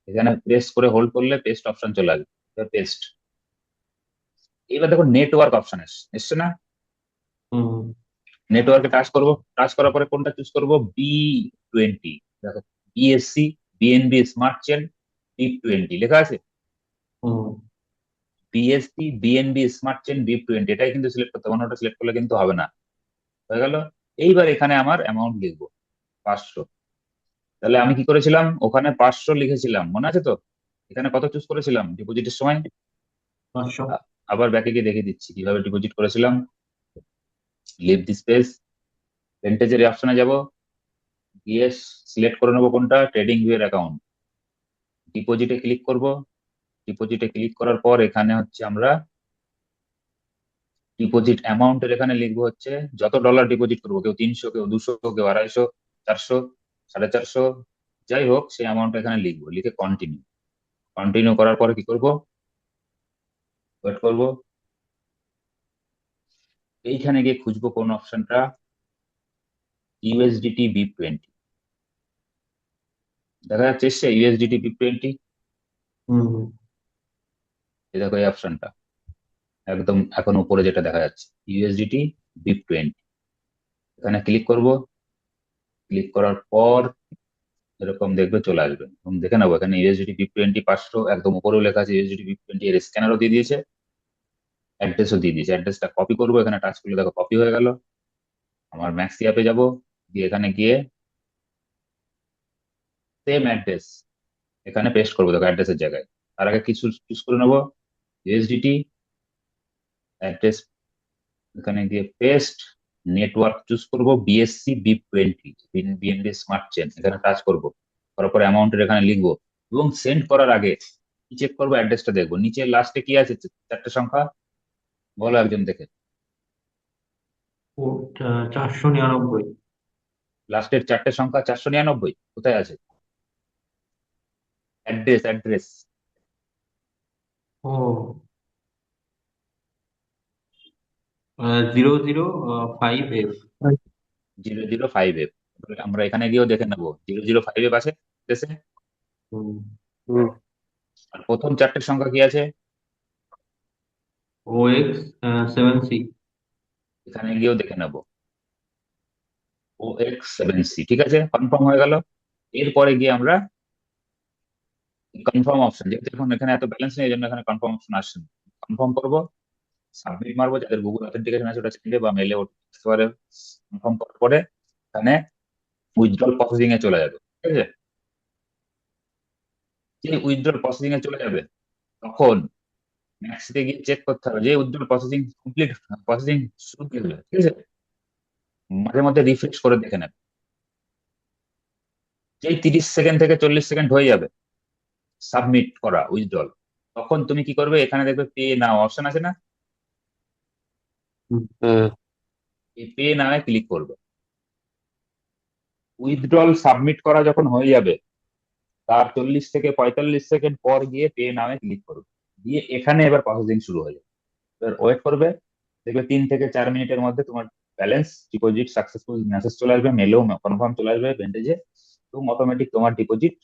এখানে প্রেস করে হোল্ড করলে পেস্ট অপশন চলে আসবে, পেস্ট। এবার দেখো নেটওয়ার্ক অপশন এসছে না, হুম নেটওয়ার্কে টাচ করব, টাচ করার পরে কোনটা চুজ করব, B20, দেখো BSc BNB smart chain BIP20 লেখা আছে, হুম BSC BNB smart chain BIP20, এটাই কিন্তু সিলেক্ট করতে হবে, অন্যটা সিলেক্ট করলে কিন্তু হবে না। হয়ে গেল। এইবার এখানে আমার অ্যামাউন্ট লিখবো 500। তাহলে আমি কি করেছিলাম, ওখানে 500 লিখেছিলাম, মনে আছে তো? এখানে কত চুজ করেছিলাম ডিপোজিটের সময়? 500। আবার ব্যাকে গিয়ে দেখিয়ে দিচ্ছি কিভাবে ডিপোজিট করেছিলাম। লিভ দিস পেজ, পেন্টেজের অপশনে যাব, গিয়ে সিলেক্ট করে নেবো কোনটা, ট্রেডিং ভিউয়ের অ্যাকাউন্ট, ডিপোজিটে ক্লিক করব। ডিপোজিটে ক্লিক করার পর এখানে হচ্ছে আমরা ডিপোজিট অ্যামাউন্টের এখানে লিখবো হচ্ছে যত ডলার ডিপোজিট করবো, কেউ 300, কেউ 200, কেউ 250, 400, 450, যাই হোক সেই অ্যামাউন্ট এখানে লিখবো, লিখে কন্টিনিউ। কন্টিনিউ করার পরে কি করব, ওয়েট করব, এইখানে গিয়ে খুঁজবো কোন অপশনটা, ইউএসডিটি BIP20, দেখা যাচ্ছে এসছে ইউএসডিটি BIP20, হুম এই দেখো এই অপশনটা একদম এখন উপরে যেটা দেখা যাচ্ছে ইউএসডিটি BIP20, এখানে ক্লিক করব। ক্লিক করার পর এরকম দেখবে চলে আসবে, এবং দেখে নেবো এখানে ইউএসডিটি BIP20 500 একদম উপরেও লেখা আছে, ইউএসডিটি BIP20 এর স্ক্যানারও দিয়ে দিয়েছে, অ্যাড্রেসও দিয়ে দিয়েছে। অ্যাড্রেসটা কপি করবো, এখানে টাচ করলে দেখো কপি হয়ে গেল। আমার ম্যাক্সি অ্যাপে যাব, দিয়ে এখানে গিয়ে সেম অ্যাড্রেস এখানে পেস্ট করবো, দেখো অ্যাড্রেসের জায়গায়। তার আগে কিছু চুজ করে নেবো, ইউএসডিটি অ্যাড্রেস, এখানে গিয়ে পেস্ট, নেটওয়ার্ক চুজ করব BSc BIP20 BNB smart chain, এখানে টাচ করব, করার পর অ্যামাউন্টের এখানে লিখবো, এবং সেন্ড করার আগে কি চেক করবো, অ্যাড্রেসটা দেখবো নিচে লাস্টে কি আছে, চারটে সংখ্যা, বলো একজন দেখে। ও 499। লাস্টের চারটে সংখ্যা 499 কোথায় আছে? অ্যাড্রেস, অ্যাড্রেস ও 005F। 005F, আমরা এখানে গিয়েও দেখে নেবো 005F আছে অ্যাড্রেসে। হুম হুম, আর প্রথম চারটে সংখ্যা কি আছে? OX7C। এখানে গিয়েও দেখে নেবো OX7C, ঠিক আছে, কনফার্ম হয়ে গেল। এরপরে গিয়ে আমরা কনফার্ম অপশন, যেহেতু এখন এখানে এত ব্যালেন্স নেই এই জন্য এখানে কনফার্ম অপশন আসছে, কনফার্ম করবো, সাবমিট মারবো, যাদের গুগল অথেন্টিকেশন আছে ওটা চাইলে বা মেলে আসতে পারে। কনফার্ম করার পরে এখানে উইথড্রল প্রসেসিং এ চলে যাবে, ঠিক আছে। যে উইথড্রল প্রসেসিং এ চলে যাবে তখন ম্যাক্সিতে গিয়ে চেক করতে হবে যে উইথড্রল প্রসেসিং কমপ্লিট, প্রসেসিং শুরু কি হলো, ঠিক আছে। মাঝে মধ্যে রিফ্রেশ করে দেখে নেবে, যেই 30 সেকেন্ড থেকে 40 সেকেন্ড হয়ে যাবে সাবমিট করা উইথড্রল, তখন তুমি কি করবে, এখানে দেখবে পে নাও অপশন আছে না, হ্যাঁ, এই পে নাও ক্লিক করবে। উইথড্রল সাবমিট করা যখন হয়ে যাবে তার 40 থেকে 45 সেকেন্ড পর গিয়ে পে নামে ক্লিক করবে, দিয়ে এখানে এবার প্রসেসিং শুরু হয়ে যাবে। এবার ওয়েট করবে, দেখবে 3 থেকে 4 মিনিটের মধ্যে তোমার ব্যালেন্স ডিপোজিট সাকসেসফুল মেসেজ চলে আসবে, মেলেও কনফার্ম চলে আসবে ভেন্টেজে, এবং অটোমেটিক তোমার ডিপোজিট